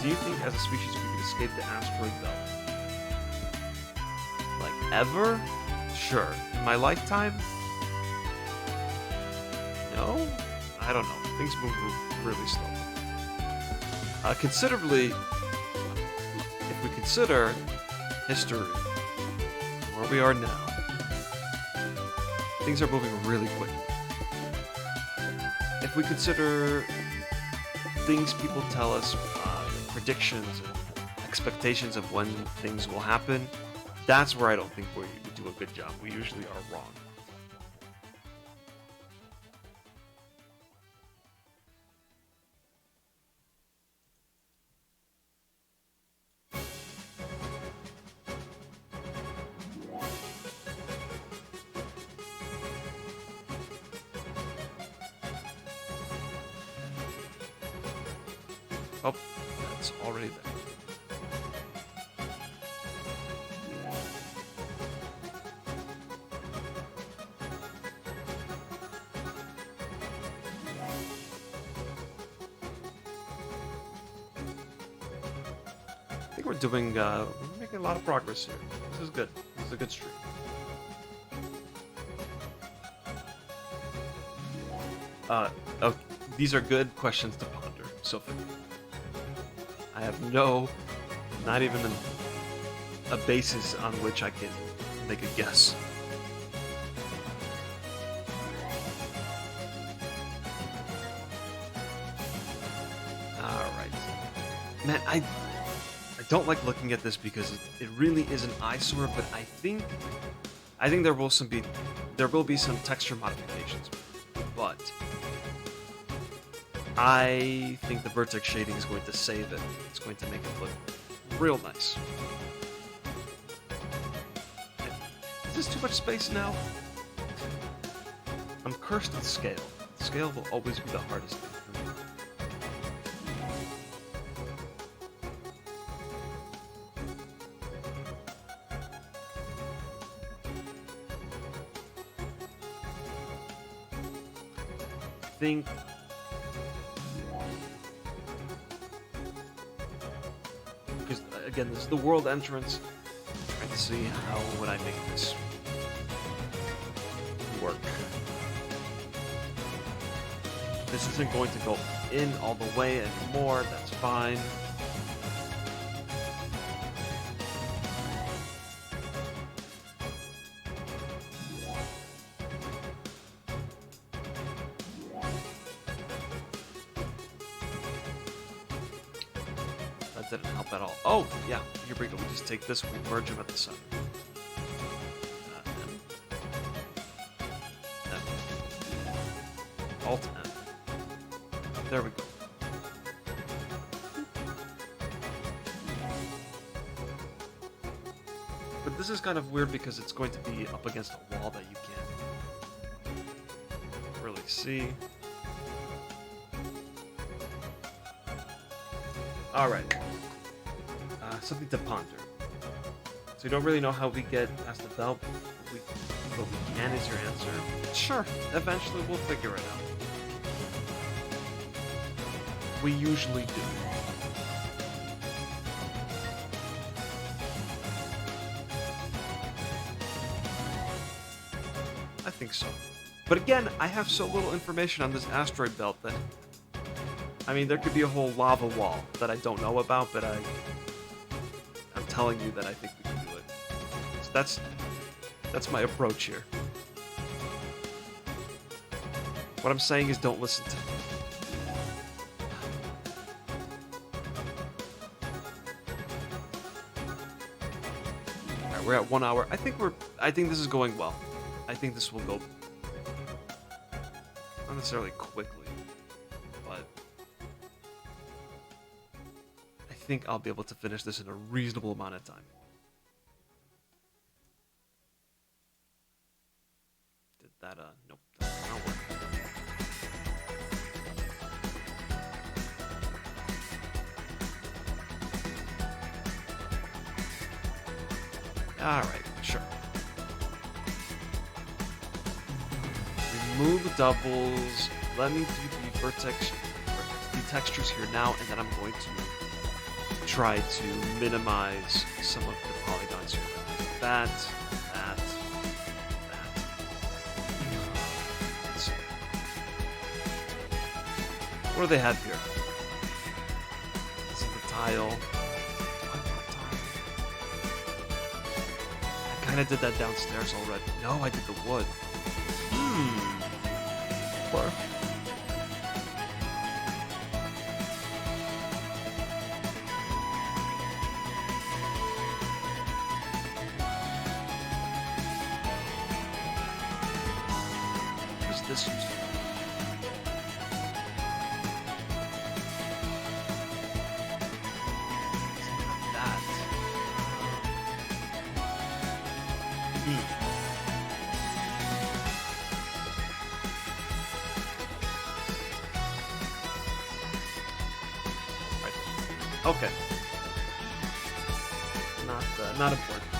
Do you think as a species we could escape the asteroid belt? Like, ever? Sure. In my lifetime? No? I don't know. Things move really slowly. Considerably, if we consider history, where we are now, things are moving really quick. If we consider things people tell us, like predictions and expectations of when things will happen, that's where I don't think we do a good job. We usually are wrong. Oh, that's already there. I think we're doing, we're making making a lot of progress here. This is good. This is a good streak. Oh, these are good questions to ponder, Sophie. I have not even a basis on which I can make a guess. Alright. Man, I don't like looking at this because it really is an eyesore, but I think there will be some texture modifications, but I think the vertex shading is going to save it. It's going to make it look real nice. Is this too much space now? I'm cursed with scale. Scale will always be the hardest thing for me. I think because again, this is the world entrance. Trying to see how would I make this work. This isn't going to go in all the way anymore. That's fine. That didn't help at all. Oh, yeah, here we go. We just take this, we merge them at the center. Alt N. There we go. But this is kind of weird because it's going to be up against a wall that you can't really see. Alright. Something to ponder. So you don't really know how we get past the belt, but we can is your answer. Sure, eventually we'll figure it out. We usually do. I think so. But again, I have so little information on this asteroid belt that... I mean, there could be a whole lava wall that I don't know about, but I'm telling you that I think we can do it. So that's my approach here. What I'm saying is don't listen to me. Alright, we're at 1 hour. I think this is going well. I think this will go not necessarily quickly, but I think I'll be able to finish this in a reasonable amount of time. Did that, nope, that's not working. Alright, sure. Remove doubles. Let me do the vertex, the textures here now, and then I'm going to try to minimize some of the polygons here. That. Let's see. What do they have here? This is the tile. I kind of did that downstairs already. No, I did the wood. Or what is this used for? That. Okay. Not important.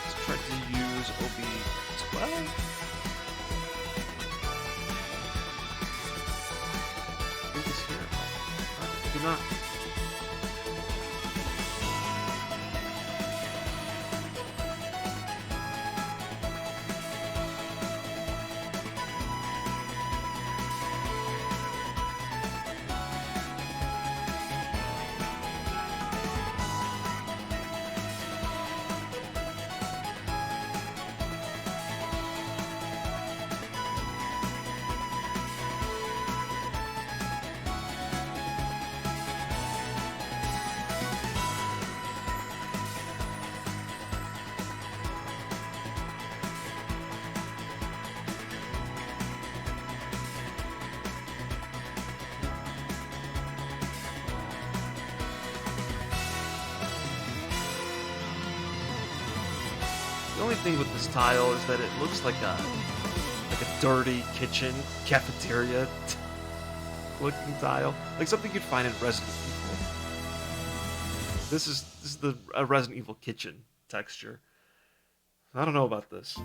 Let's try to use OB12. I think this not? The only thing with this tile is that it looks like a dirty kitchen cafeteria looking tile, like something you'd find in Resident Evil. This is the Resident Evil kitchen texture. I don't know about this.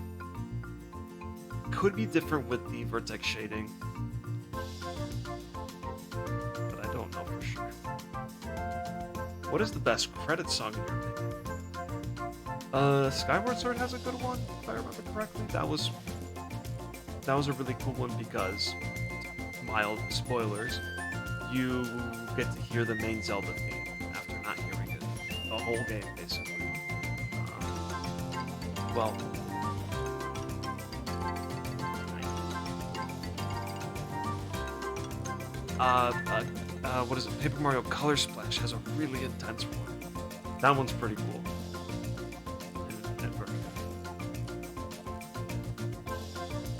Could be different with the vertex shading, but I don't know for sure. What is the best credit song in your opinion? Skyward Sword has a good one, if I remember correctly. That was a really cool one because, mild spoilers, you get to hear the main Zelda theme after not hearing it the whole game, basically. Well, what is it? Paper Mario Color Splash has a really intense one. That one's pretty cool.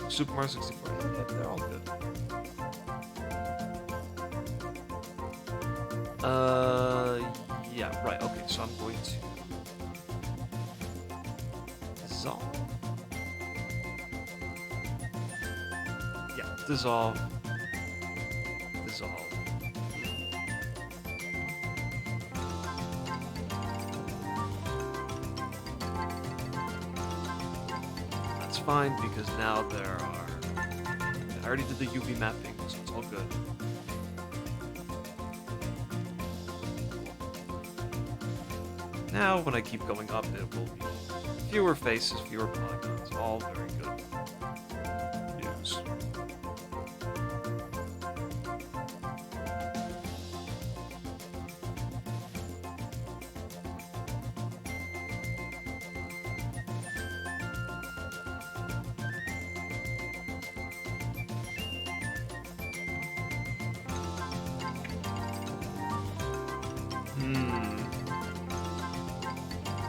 Super Mario 64, yeah, they're all good. Yeah, right, okay, so I'm going to dissolve. Yeah, dissolve. Dissolve. That's fine because now there are. I already did the UV mapping, so it's all good. Now, when I keep going up, it will be fewer faces, fewer polygons, all very good news.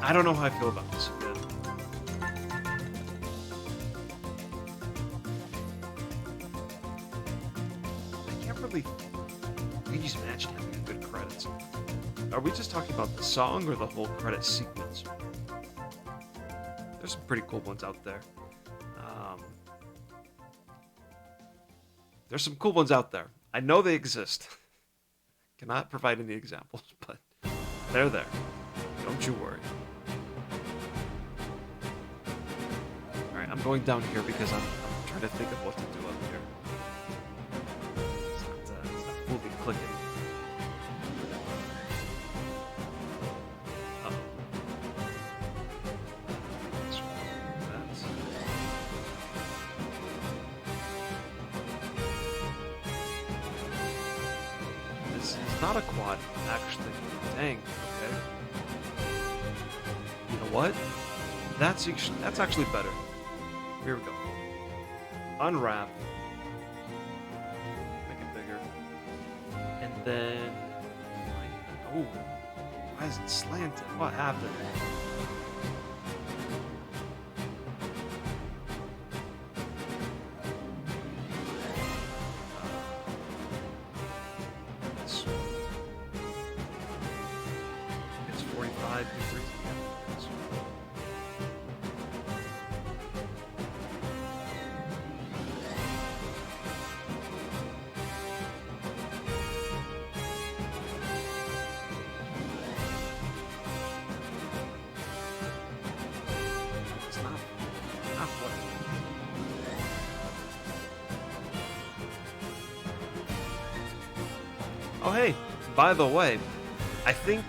I don't know how I feel about this again. I can't really just imagine having a good credits. Are we just talking about the song or the whole credit sequence? There's some pretty cool ones out there. There's some cool ones out there. I know they exist. Cannot provide any examples, but they're there. Don't you worry. Alright, I'm going down here because I'm trying to think of what to do up here. It's not fully clicking. Uh-oh. Let's remove that. This is not a quad, actually. Dang, okay. You know what? That's actually better. Here we go. Unwrap. Make it bigger. And then... Oh, why is it slanted? What happened? It's 45 degrees. Oh hey, By the way, I think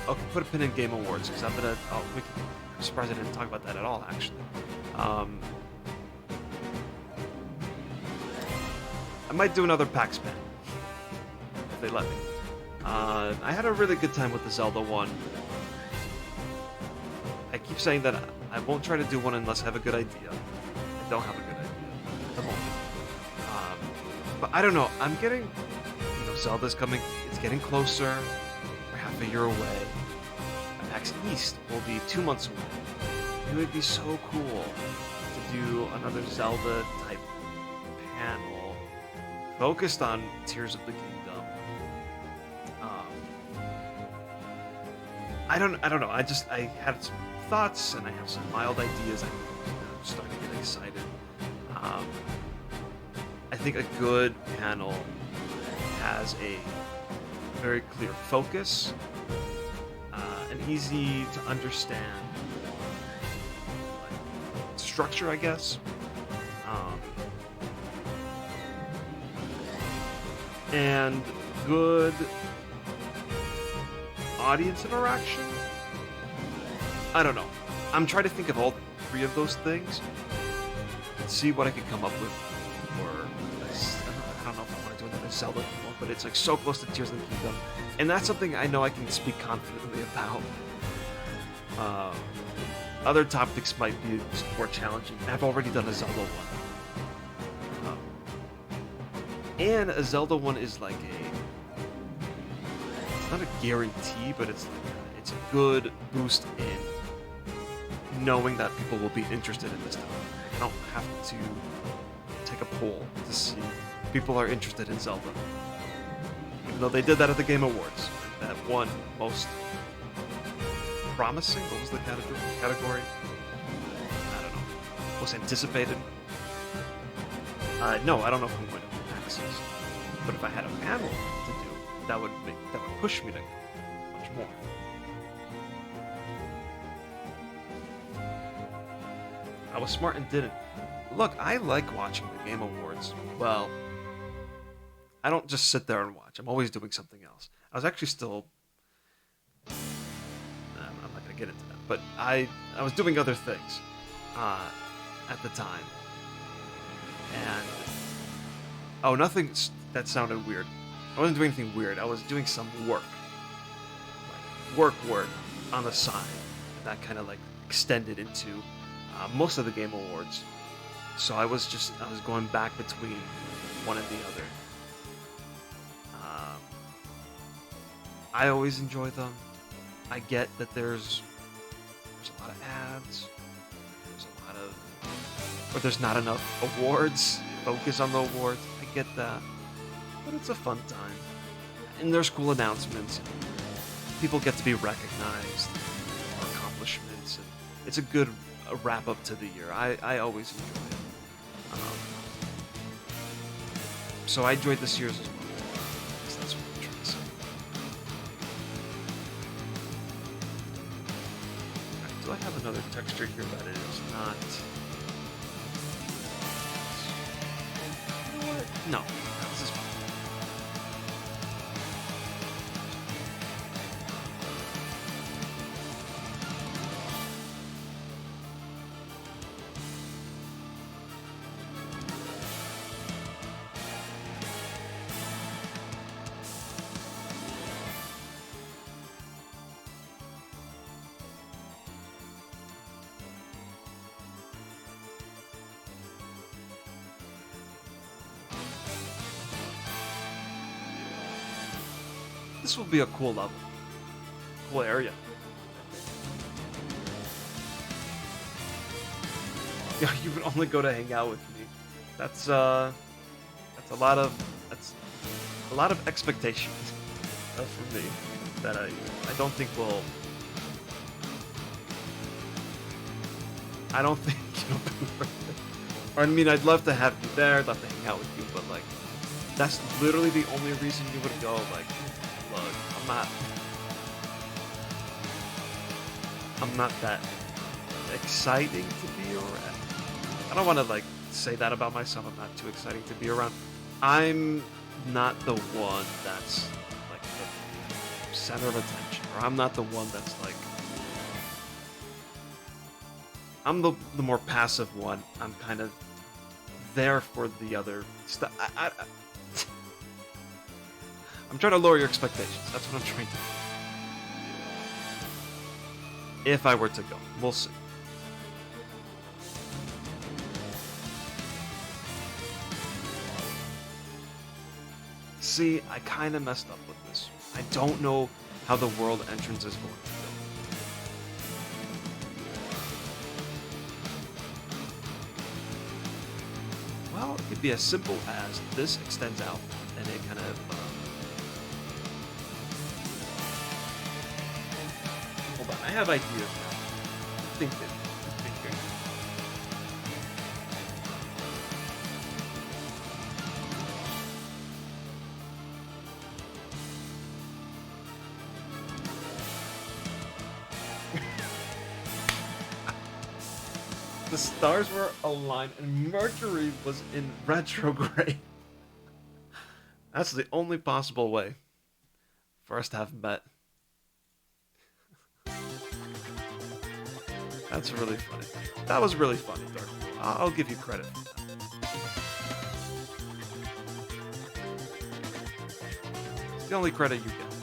okay, put a pin in Game Awards because I'm surprised I didn't talk about that at all. Actually, I might do another PAX ban if they let me. I had a really good time with the Zelda one. I keep saying that I won't try to do one unless I have a good idea. I don't have a good idea at the moment. But I don't know. I'm getting, Zelda's coming. It's getting closer. We're half a year away. PAX East will be 2 months away. It would be so cool to do another Zelda type panel focused on Tears of the Kingdom. I don't know. I had some thoughts and I have some mild ideas. I'm starting to get excited. I think a good panel has a very clear focus, an easy to understand structure, I guess. And good audience interaction. I don't know. I'm trying to think of all three of those things and see what I could come up with. Or I don't know if I want to do another Zelda one, but it's like so close to Tears of the Kingdom, and that's something I know I can speak confidently about. Other topics might be more challenging. I've already done a Zelda one, and a Zelda one is like it's not a guarantee, but it's a good boost in knowing that people will be interested in this topic. I don't have to take a poll to see if people are interested in Zelda. Even though they did that at the Game Awards. That won most promising? What was the category? I don't know. Most anticipated? No, I don't know if I'm going to PAX East. But if I had a panel to do, that would push me to go much more. I was smart and didn't. Look, I like watching the Game Awards. Well, I don't just sit there and watch. I'm always doing something else. I was actually still... I'm not going to get into that. But I was doing other things at the time. And... Oh, nothing... That sounded weird. I wasn't doing anything weird. I was doing some work. Like, work on the side. That kind of, extended into most of the Game Awards. So I was going back between one and the other. I always enjoy them. I get that there's a lot of ads. There's not enough awards. Focus on the awards. I get that. But it's a fun time. And there's cool announcements. People get to be recognized for accomplishments. And it's a good wrap-up to the year. I always enjoy it. So I enjoyed this year's as well. So that's what I'm trying to say. Do I have another texture here that it is not? You know what? No. This is fine. This will be a cool level. Cool area. Yeah, you would only go to hang out with me. That's a lot of expectations from me that I don't think will. I don't think or I mean, I'd love to have you there, I'd love to hang out with you, but that's literally the only reason you would go. Look, I'm not that exciting to be around. I don't want to say that about myself. I'm not too exciting to be around. I'm not the one that's like the center of attention, or I'm not the one that's like I'm the more passive one. I'm kind of there for the other stuff. I'm trying to lower your expectations. That's what I'm trying to do. If I were to go, we'll see. See, I kind of messed up with this. I don't know how the world entrance is going to go. Well, it could be as simple as this extends out and it kind of. Hold on, I have ideas now. Think it. The stars were aligned and Mercury was in retrograde. That's the only possible way for us to have met. That's really funny. That was really funny, Dark. I'll give you credit for that. It's the only credit you get.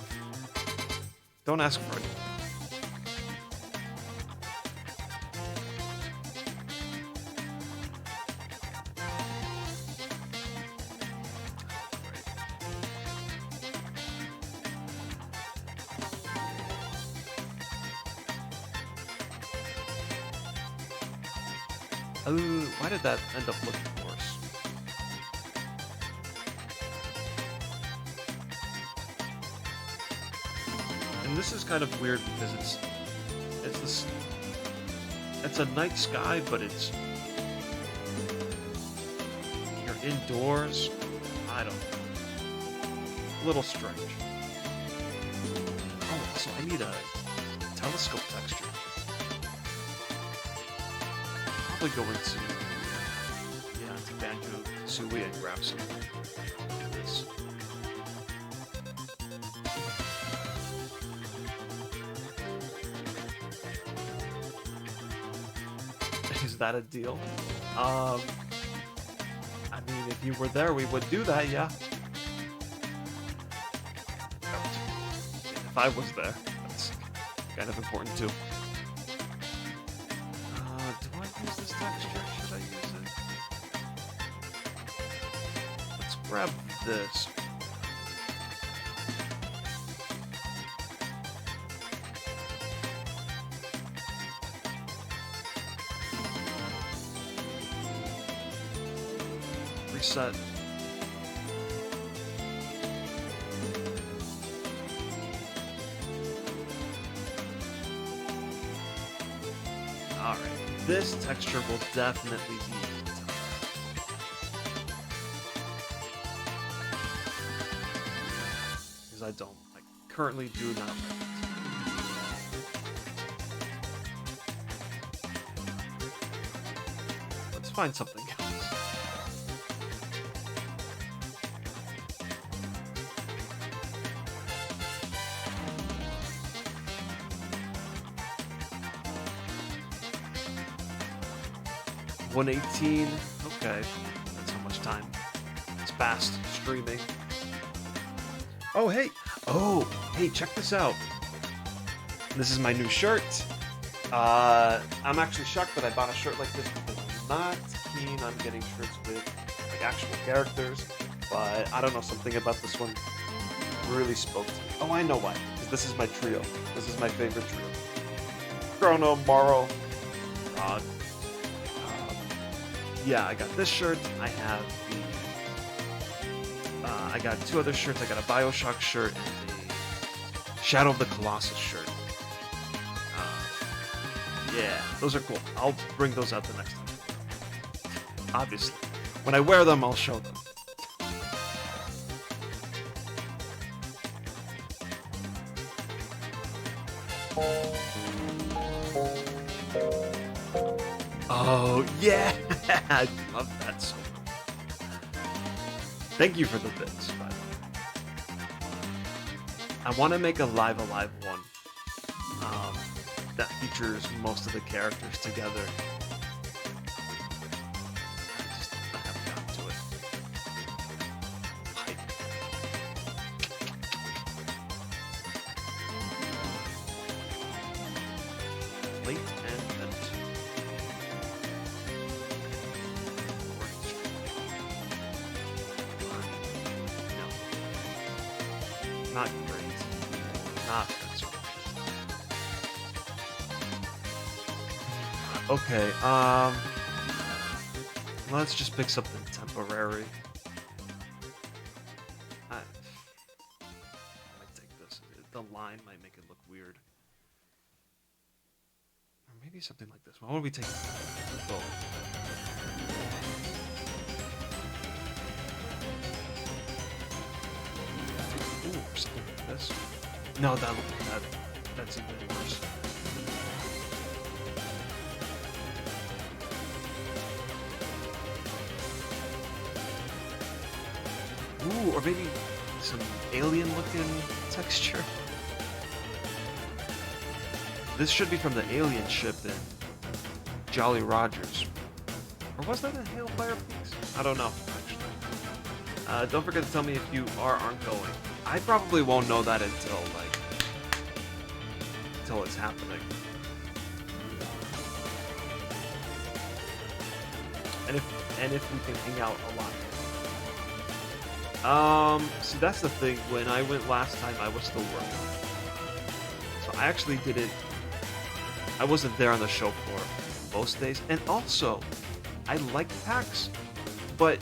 Don't ask for it. Why did that end up looking worse? And this is kind of weird because it's a night sky, but you're indoors. I don't know. A little strange. Oh, also I need a telescope texture. Go into Banjo-Kazooie and grab some of this. Is that a deal? I mean, if you were there, we would do that, yeah. If I was there, that's kind of important too. Use this texture? Should I use it? Let's grab this. Reset. Alright. This texture will definitely be because I currently do not like it. Let's find something else. $118. Okay, that's how much time. It's fast streaming. Oh hey, check this out. This is my new shirt. I'm actually shocked that I bought a shirt like this because I'm not keen on getting shirts with like actual characters. But I don't know, something about this one really spoke to me. Oh, I know why. Because this is my trio. This is my favorite trio. Chrono, Morrow, Rod. Yeah, I got this shirt. I have I got two other shirts. I got a Bioshock shirt and a Shadow of the Colossus shirt. Yeah, those are cool. I'll bring those out the next time. Obviously. When I wear them, I'll show them. Oh, yeah! I love that so much. Thank you for the bits, by the way. I want to make a live alive one um, that features most of the characters together. I haven't gotten to it. Pipe. Late and vent. No. Not great. Not good so much. Okay, let's just pick something temporary. I might take this. The line might make it look weird. Or maybe something like this. Why don't we take both? Ooh, something like this. No, that's even worse. Ooh, or maybe some alien-looking texture. This should be from the alien ship in Jolly Rogers. Or was that a Hailfire Peaks? I don't know, actually. Don't forget to tell me if you are or aren't going. I probably won't know that until it's happening. And if we can hang out a lot. See, that's the thing. When I went last time, I was still working. So I actually didn't. I wasn't there on the show floor most days. And also, I like PAX, but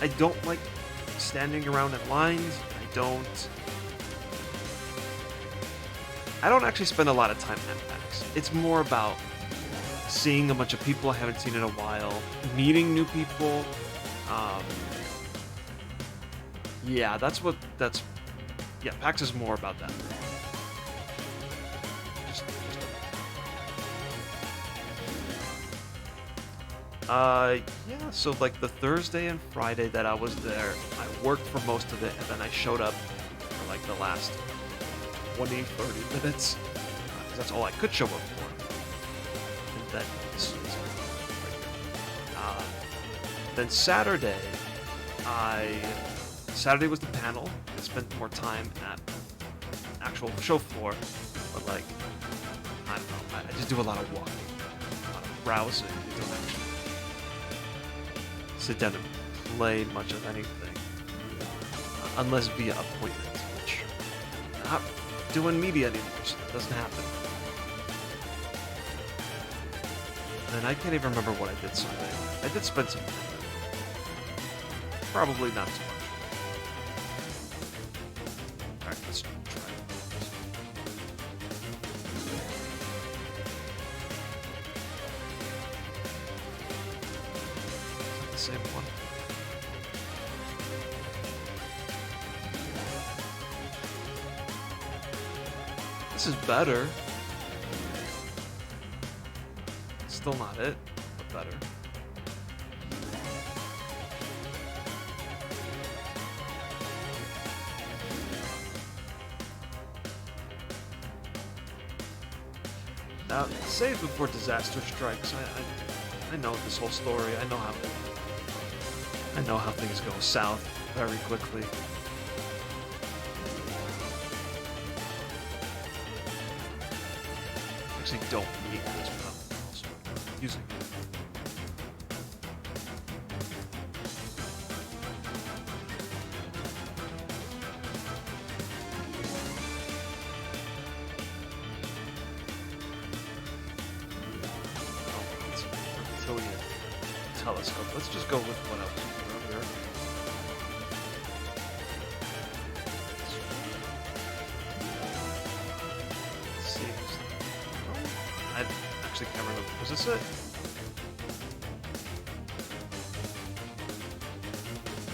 I don't like standing around in lines. I don't actually spend a lot of time at PAX. It's more about seeing a bunch of people I haven't seen in a while, meeting new people. Yeah, yeah, PAX is more about that. Yeah, so like the Thursday and Friday that I was there, I worked for most of it, and then I showed up for like the last 20, 30 minutes, because that's all I could show up for. And then Saturday, Saturday was the panel. I spent more time at actual show floor, but like, I don't know, I just do a lot of walking, a lot of browsing. I don't actually sit down and play much of anything, unless via appointment, which I'm not doing media anymore, so that doesn't happen. And I can't even remember what I did Sunday. I did spend some time there. Probably not too much. Alright, let's try it. Is that the same one? This is better. Still not it, but better. Now, save before disaster strikes. I know this whole story. I know how things go south very quickly. Actually, don't need this, but I'm also using it. Telescope. Let's just go with what else we here. Seems. Oh, I actually can't remember. Was this it?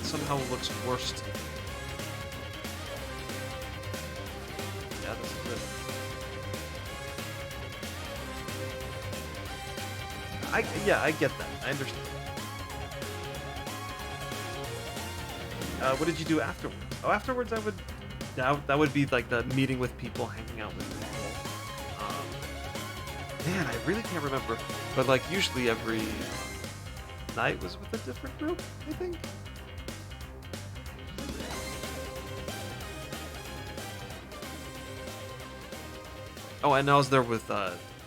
Somehow it looks worse. Yeah, this is it. I get that. I understand. What did you do afterwards? Oh, afterwards I would that would be like the meeting with people, hanging out with people. Man, I really can't remember, but like usually every night was with a different group, I think. Oh, and I was there with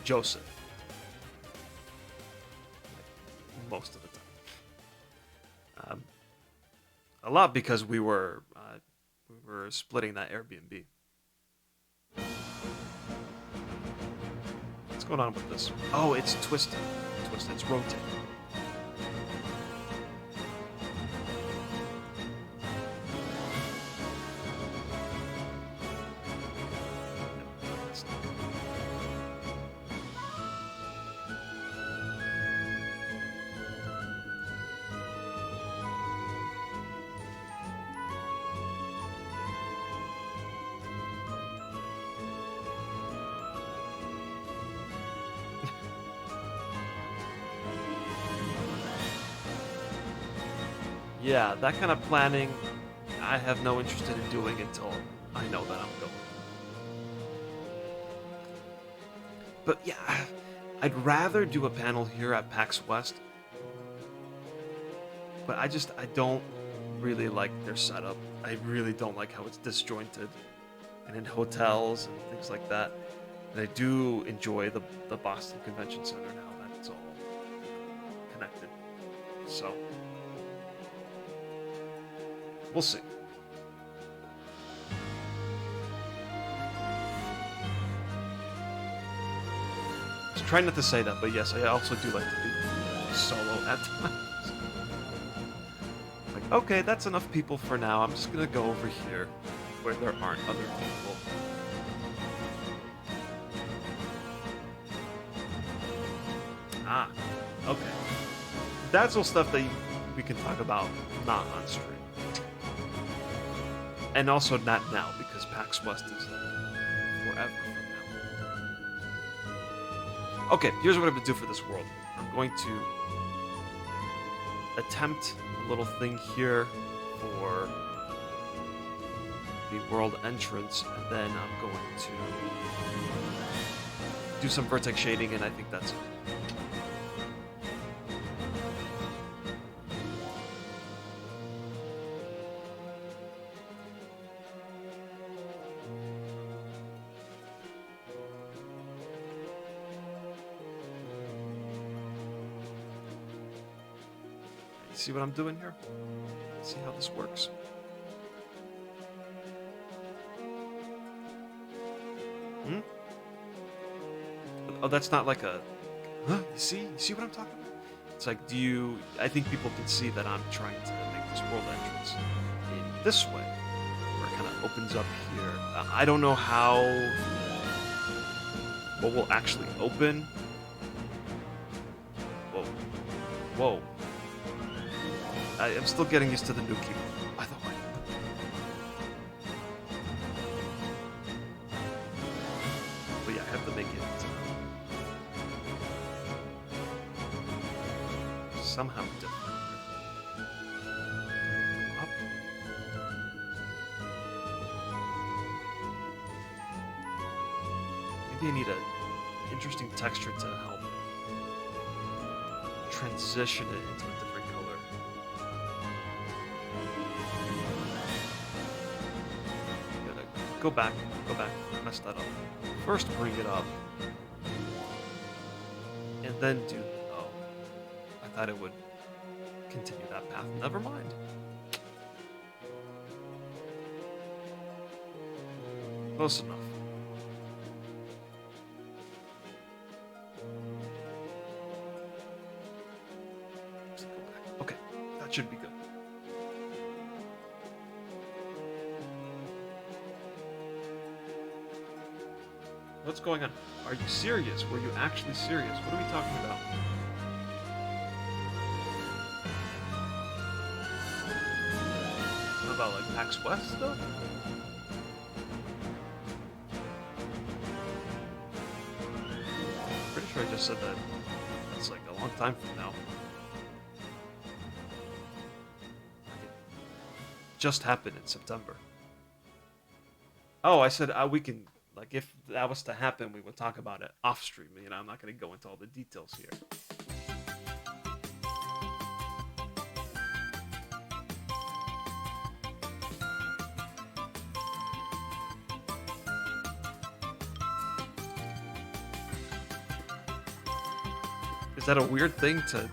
Joseph most of the time. A lot because we were splitting that Airbnb. What's going on with this? Oh, it's twisted. Twisted. It's rotating. Yeah, that kind of planning, I have no interest in doing until I know that I'm going. But yeah, I'd rather do a panel here at PAX West, but I don't really like their setup. I really don't like how it's disjointed and in hotels and things like that. And I do enjoy the Boston Convention Center now that it's all connected. So, we'll see. I was trying not to say that, but yes, I also do like to be solo at times. Like, okay, that's enough people for now. I'm just gonna go over here where there aren't other people. Ah, okay. That's all stuff that we can talk about not on stream. And also not now, because PAX West is like forever from now. Okay, here's what I'm going to do for this world. I'm going to attempt a little thing here for the world entrance, and then I'm going to do some vertex shading, and I think that's it. See what I'm doing here? See how this works. Hmm? Oh, that's not like a... Huh? You see? You see what I'm talking about? It's like, I think people can see that I'm trying to make this world entrance in this way, where it kind of opens up here. I don't know what will actually open. Whoa. Whoa. I am still getting used to the new keyboard, by the way. But yeah, I have to make it somehow different. Up. Maybe I need an interesting texture to help transition it into a different color. Go back, I messed that up. First bring it up, and then do, oh, I thought it would continue that path, never mind. Close enough. Just go back. Okay, that should be good. What's going on? Are you serious? Were you actually serious? What are we talking about? What about like PAX West stuff? Pretty sure I just said that. That's like a long time from now. just happened in September. Oh, I said we can, like, if that was to happen, we would talk about it off stream. You know, I'm not going to go into all the details here. Is that a weird thing to...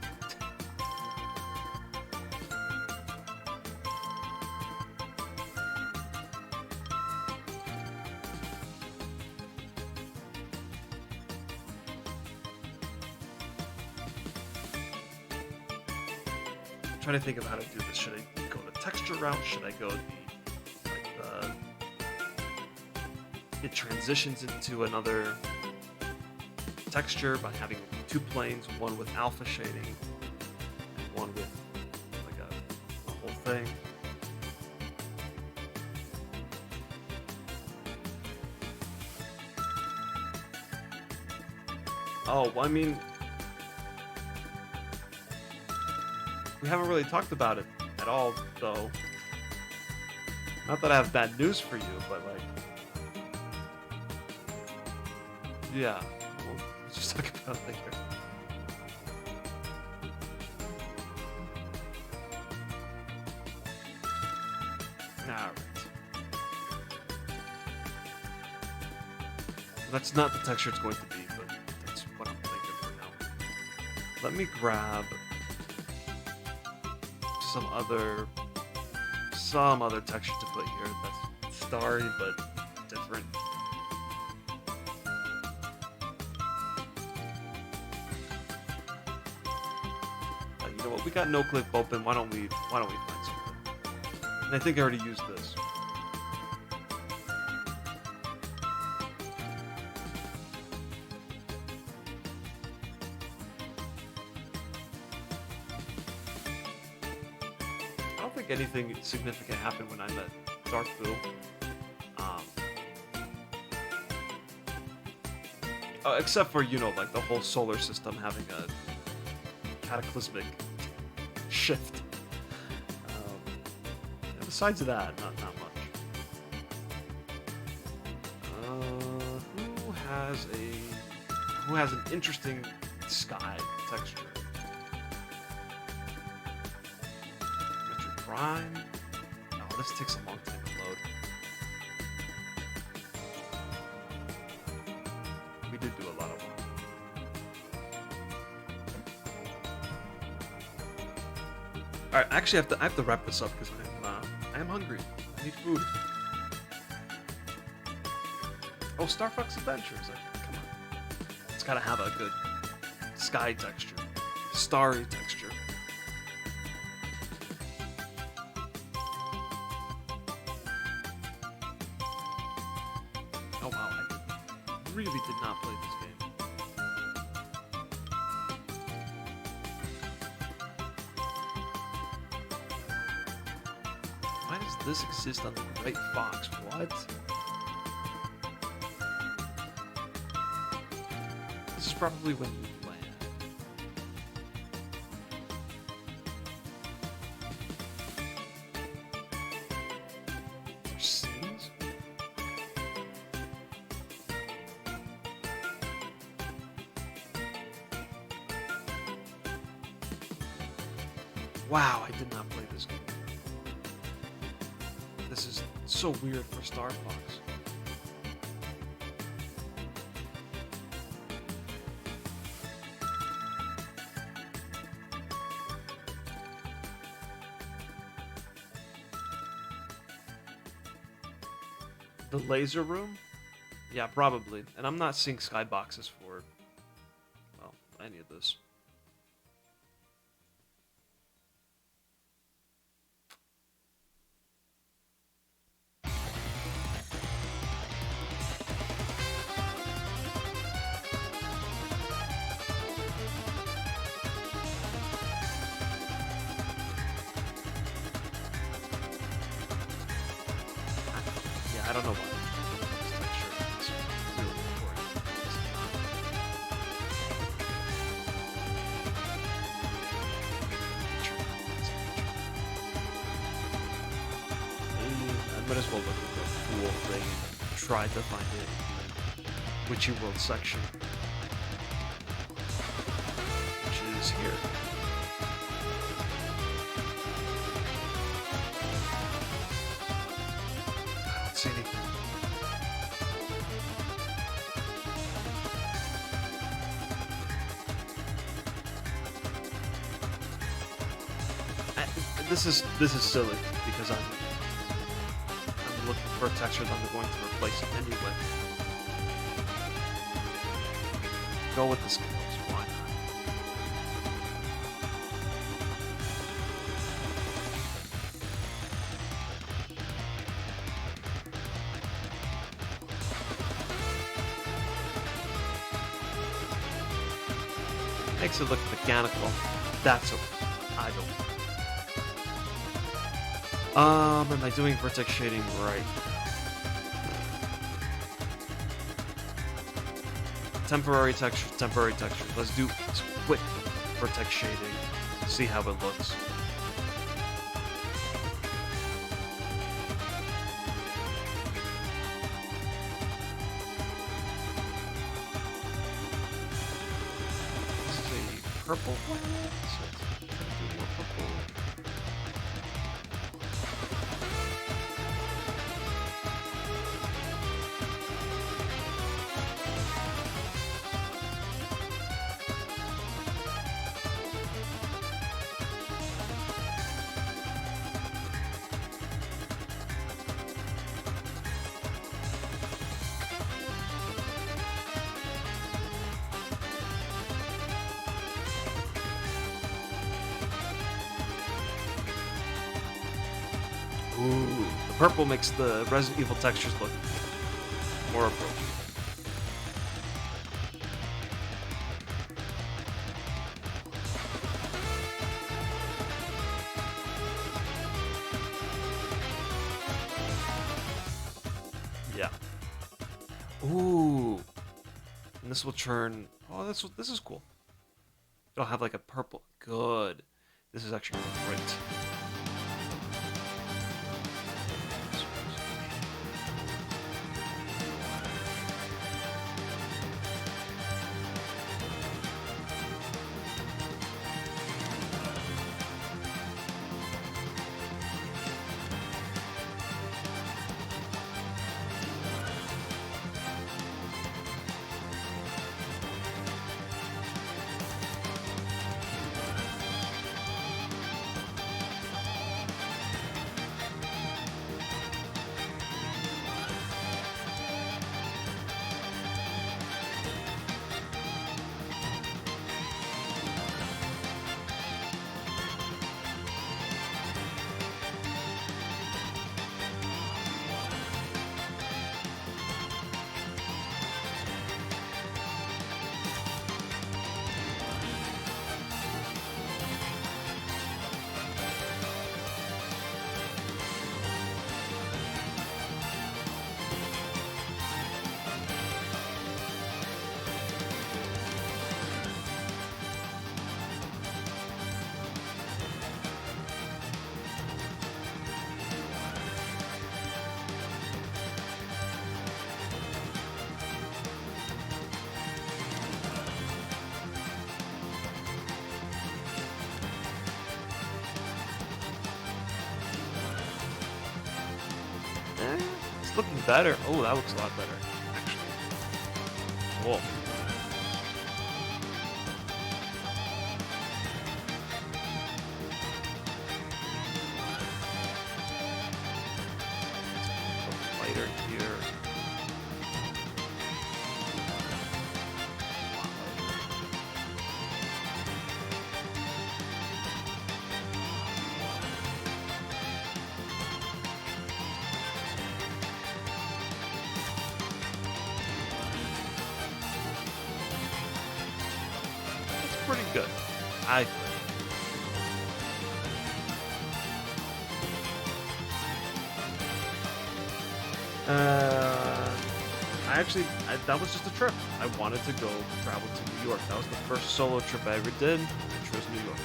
I'm trying to think of how to do this. Should I go the texture route? Should I go it transitions into another texture by having two planes, one with alpha shading and one with like a whole thing. Oh, well, I mean, we haven't really talked about it at all, though. Not that I have bad news for you, but like, yeah, we'll just talk about it later. Alright. That's not the texture it's going to be, but that's what I'm thinking for now. Let me grab some other texture to put here that's starry but different. You know what? We got no clip open. Why don't we find something? And I think I already used this. I don't think anything significant happened when I met Dark Boo. Except for, you know, like the whole solar system having a cataclysmic shift. Besides that, not much. Who has an interesting sky texture? Metroid Prime. Oh, this takes a long time to load. We did do a lot of work. All right, actually, I have to wrap this up because I am hungry. I need food. Oh, Star Fox Adventures. Like, come on. It's gotta have a good sky texture, starry texture. Oh wow, I really did not play this game. Why does this exist on the Great Fox? What? This is probably when you land. There's scenes? Wow, I did not play this game. This is so weird for Star Fox. The laser room? Yeah, probably. And I'm not seeing skyboxes for, well, any of this. I don't know why. This texture is really important. This is not. might as well look at the pool thing and try to find it in the Witchy World section, which is here. I don't see anything. This is silly because I'm looking for a texture that I'm going to replace it anyway. Go with the scales, why not? Makes it look mechanical. That's okay. I don't. Am I doing vertex shading right? Temporary texture, temporary texture. Let's do quick vertex shading. See how it looks. This is a purple one, so let's try to do more purple. Ooh, the purple makes the Resident Evil textures look more appropriate. Yeah. Ooh. And this will turn... Oh, this is cool. It'll have like a purple... Good. This is actually great. It's looking better. Oh, that looks a lot better, actually. Whoa. Lighter here. Pretty good, I think. That was just a trip. I wanted to go travel to New York. That was the first solo trip I ever did. I chose New York.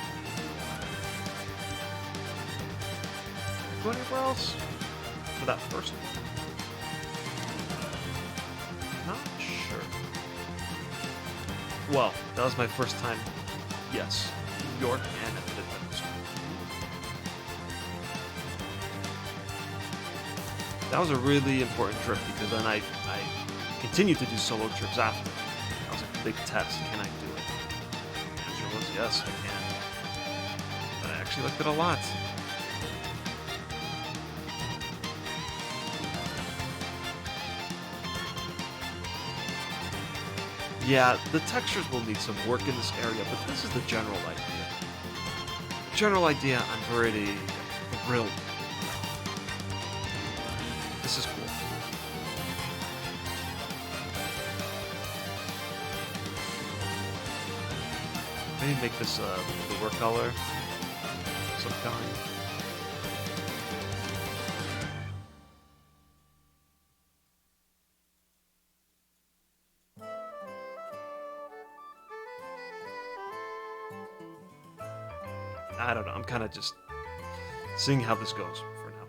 Go anywhere else? for that first one? Not sure. Well, that was my first time. Yes, New York and at the Nintendo Store. That was a really important trip because then I continued to do solo trips after. That was a big test. Can I do it? The answer was yes, I can. But I actually liked it a lot. Yeah, the textures will need some work in this area, but this is the general idea. The general idea, I'm already thrilled. This is cool. Maybe make this a bluer color of some kind. I don't know. I'm kind of just seeing how this goes for now.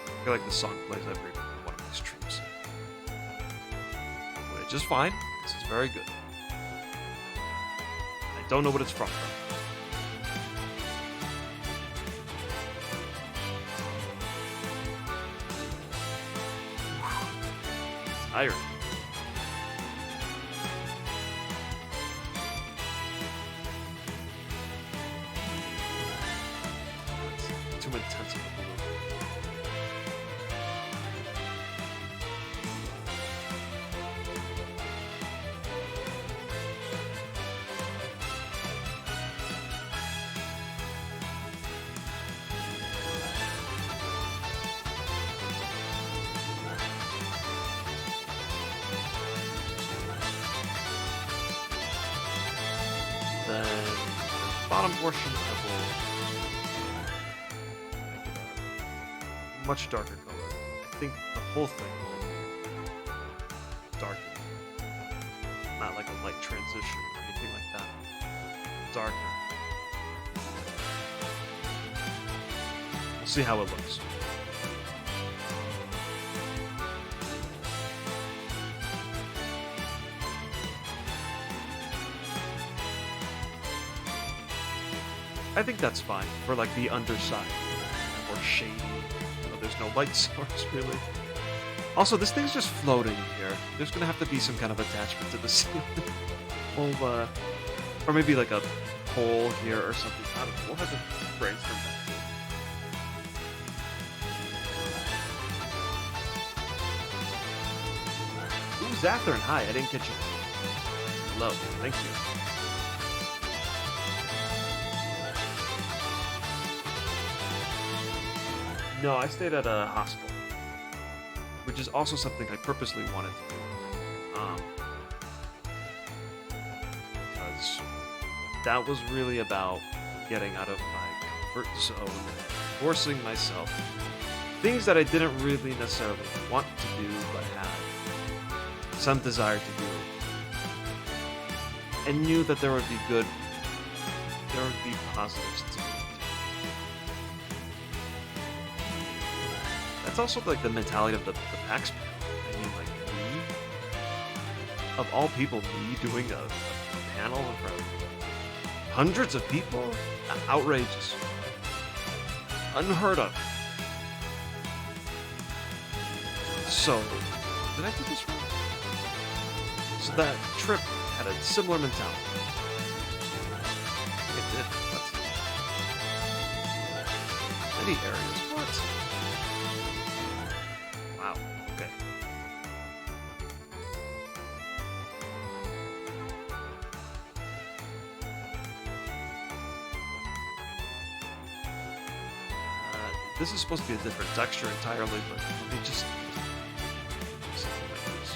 I feel like the song plays every one of these trips. Which is fine, because it's very good. I don't know what it's from, though. Tired. It's too intense of a blue. Then the bottom portion I will make it a much darker color. I think the whole thing will be darker. Not like a light transition or anything like that. Darker. We'll see how it looks. I think that's fine for like the underside, or shady. You know, there's no light source really. Also, this thing's just floating here. There's gonna have to be some kind of attachment to the ceiling. We'll, or maybe like a pole here or something. I don't know. We'll have to brainstorm that. Ooh, Zathern, hi. I didn't get you. Hello. Thank you. No, I stayed at a hostel, which is also something I purposely wanted to do. Because that was really about getting out of my comfort zone and forcing myself. Things that I didn't really necessarily want to do, but had some desire to do. And knew that there would be positives to it. That's also like the mentality of the PAX panel. I mean, like me, of all people, me doing a panel in front of hundreds of people? Outrageous. Unheard of. So, did I do this wrong? So that trip had a similar mentality. It did. That's many areas. What? Wow. Okay. This is supposed to be a different texture entirely, but let me just something like this.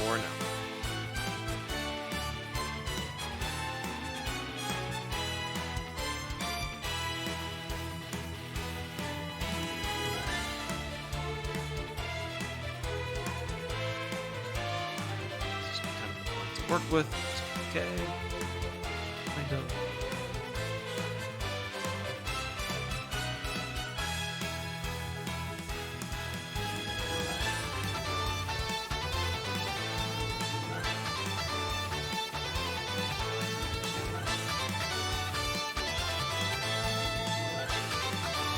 Or no. work with. It's okay. Kind of.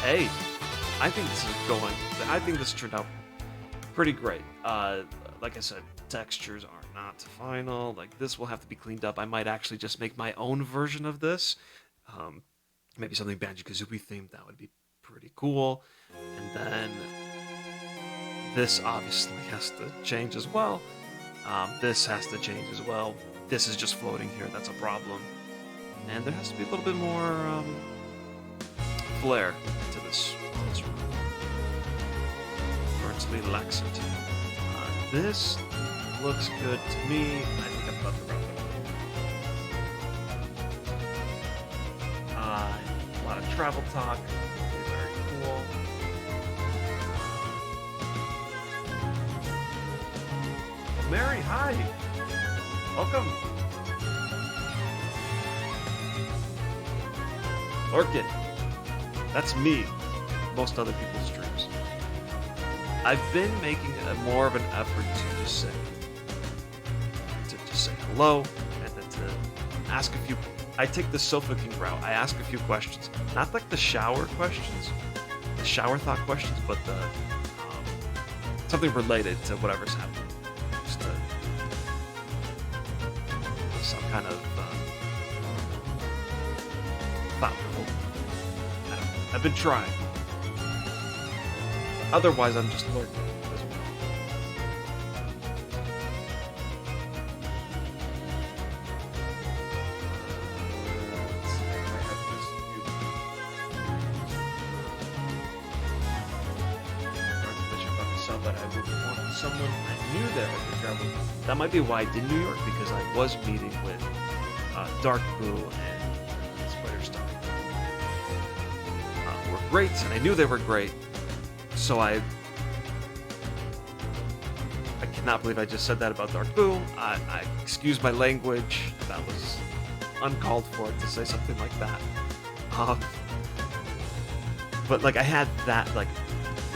Hey, I think this is going. I think this turned out pretty great. Like I said, textures are not final. Like this will have to be cleaned up. I might actually just make my own version of this. Um, Maybe something Banjo-Kazooie themed. That would be pretty cool. And then this obviously has to change as well. This has to change as well. This is just floating here. That's a problem. And there has to be a little bit more flair to this room. Or it's relaxant. This looks good to me. I think I'm about to wrap it up. A lot of travel talk. Very cool. Mary, hi. Welcome. Orchid. That's me. Most other people's streams. I've been making more of an effort to just say hello and then to ask a few. I take the sofa king route. I ask a few questions, not like the shower questions, the shower thought questions, but the something related to whatever's happening. Just some kind of thought provoking. I don't know. I've been trying. Otherwise, I'm just lurking as well. Let's see if I have this view. About myself that I would want someone I knew there I could travel. That might be why I did New York, because I was meeting with Dark Boo and Spider Star. Were great, and I knew they were great. So I cannot believe I just said that about Dark Boo. I excuse my language. That was uncalled for to say something like that. But like I had that, like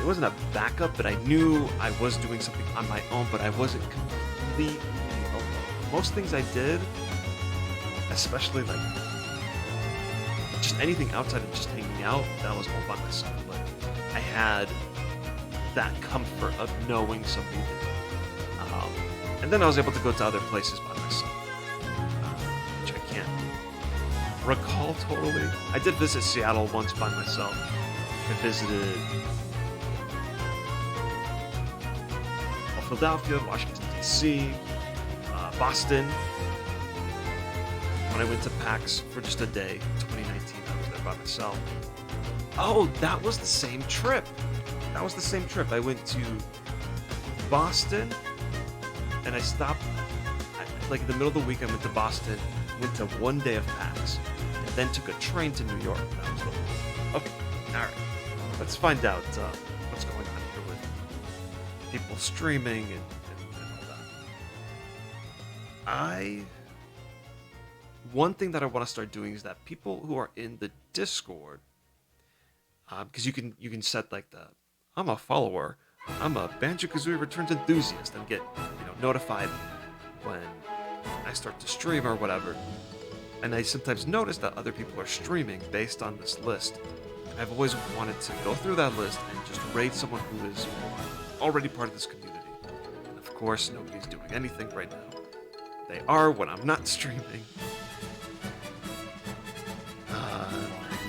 it wasn't a backup, but I knew I was doing something on my own, but I wasn't completely alone. Most things I did, especially like just anything outside of just hanging out, that was all by myself. But I had that comfort of knowing somebody did. And then I was able to go to other places by myself, which I can't recall totally. I did visit Seattle once by myself. I visited Philadelphia, Washington, D.C., Boston. When I went to PAX for just a day, 2019, I was there by myself. Oh, that was the same trip. That was the same trip. I went to Boston, and I stopped, like in the middle of the week, I went to Boston, went to one day of PAX, and then took a train to New York. That was the Okay, alright. Let's find out what's going on here with people streaming and all that. One thing that I want to start doing is that people who are in the Discord, because you can set like I'm a follower, I'm a Banjo-Kazooie Returns Enthusiast, and get notified when I start to stream or whatever. And I sometimes notice that other people are streaming based on this list. I've always wanted to go through that list and just raid someone who is already part of this community. And of course, nobody's doing anything right now. They are when I'm not streaming.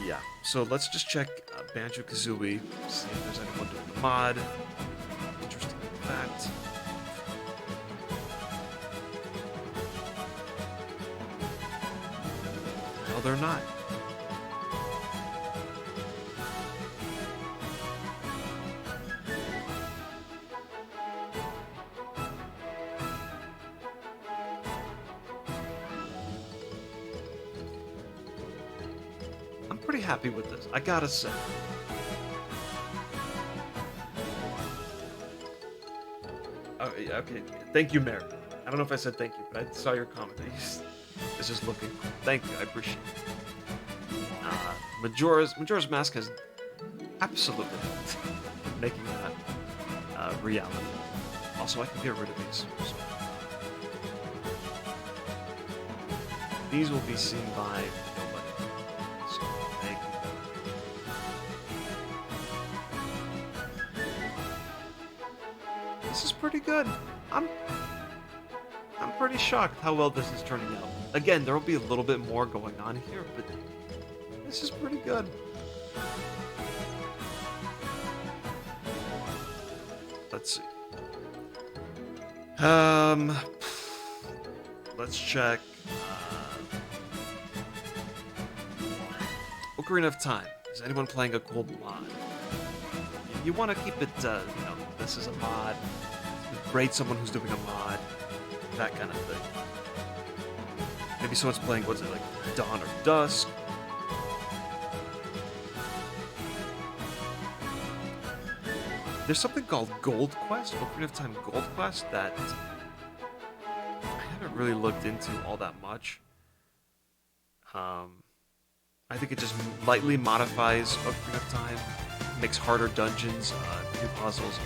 Yeah, so let's just check Banjo-Kazooie, see if there's anyone doing the mod. Interesting fact. No, they're not. I'm pretty happy with this, I gotta say. Oh, yeah, okay, thank you, Mary. I don't know if I said thank you, but I saw your comment. It's just looking cool. Thank you, I appreciate it. Majora's Mask has absolutely helped making that reality. Also, I can get rid of these. So. These will be seen by nobody. So, thank you. This is pretty good. I'm pretty shocked how well this is turning out. Again, there will be a little bit more going on here, but this is pretty good. Let's see. Let's check. Ocarina of Time. Is anyone playing a cool mod? You want to keep it, this is a mod. Rate someone who's doing a mod. That kind of thing. Maybe someone's playing, what's it, like Dawn or Dusk? There's something called Gold Quest, Ocarina of Time Gold Quest, that I haven't really looked into all that much. I think it just lightly modifies Ocarina of Time, makes harder dungeons, new puzzles.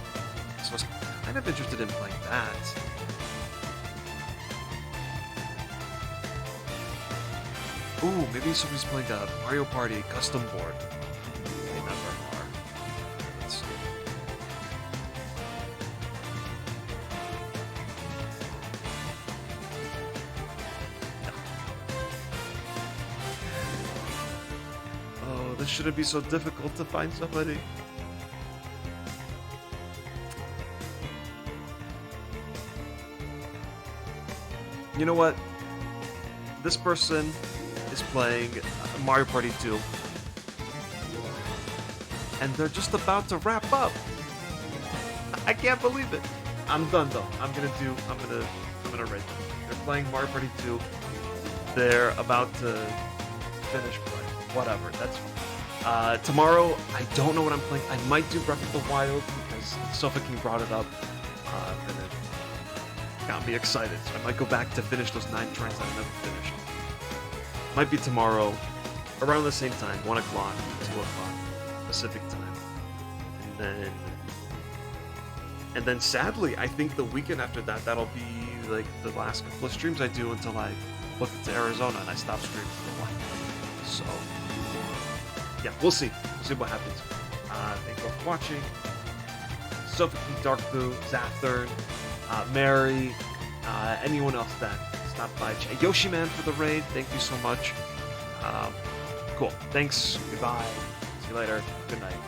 So I was kind of interested in playing that. Ooh, maybe somebody's playing a Mario Party custom board. Maybe not very hard. Let's see. No. Oh, this shouldn't be so difficult to find somebody. You know what? This person is playing Mario Party 2, and they're just about to wrap up. I can't believe it. I'm done though. I'm gonna rate them. They're playing Mario Party 2. They're about to finish playing. Whatever. That's fine. Tomorrow, I don't know what I'm playing. I might do Breath of the Wild because Sofa King brought it up. And it got me excited. So I might go back to finish those 9 shrines that I never finished. Might be tomorrow, around the same time, 1 o'clock, 2 o'clock, Pacific time. And then sadly, I think the weekend after that, that'll be like the last couple of streams I do until I book it to Arizona and I stop streaming for a while. So, yeah, we'll see. We'll see what happens. Thank you all for watching. Sophie, Darkboo, Zathern, Mary, anyone else that stopped by. Yoshi Man for the raid, thank you so much. Cool. Thanks. Goodbye. See you later. Good night.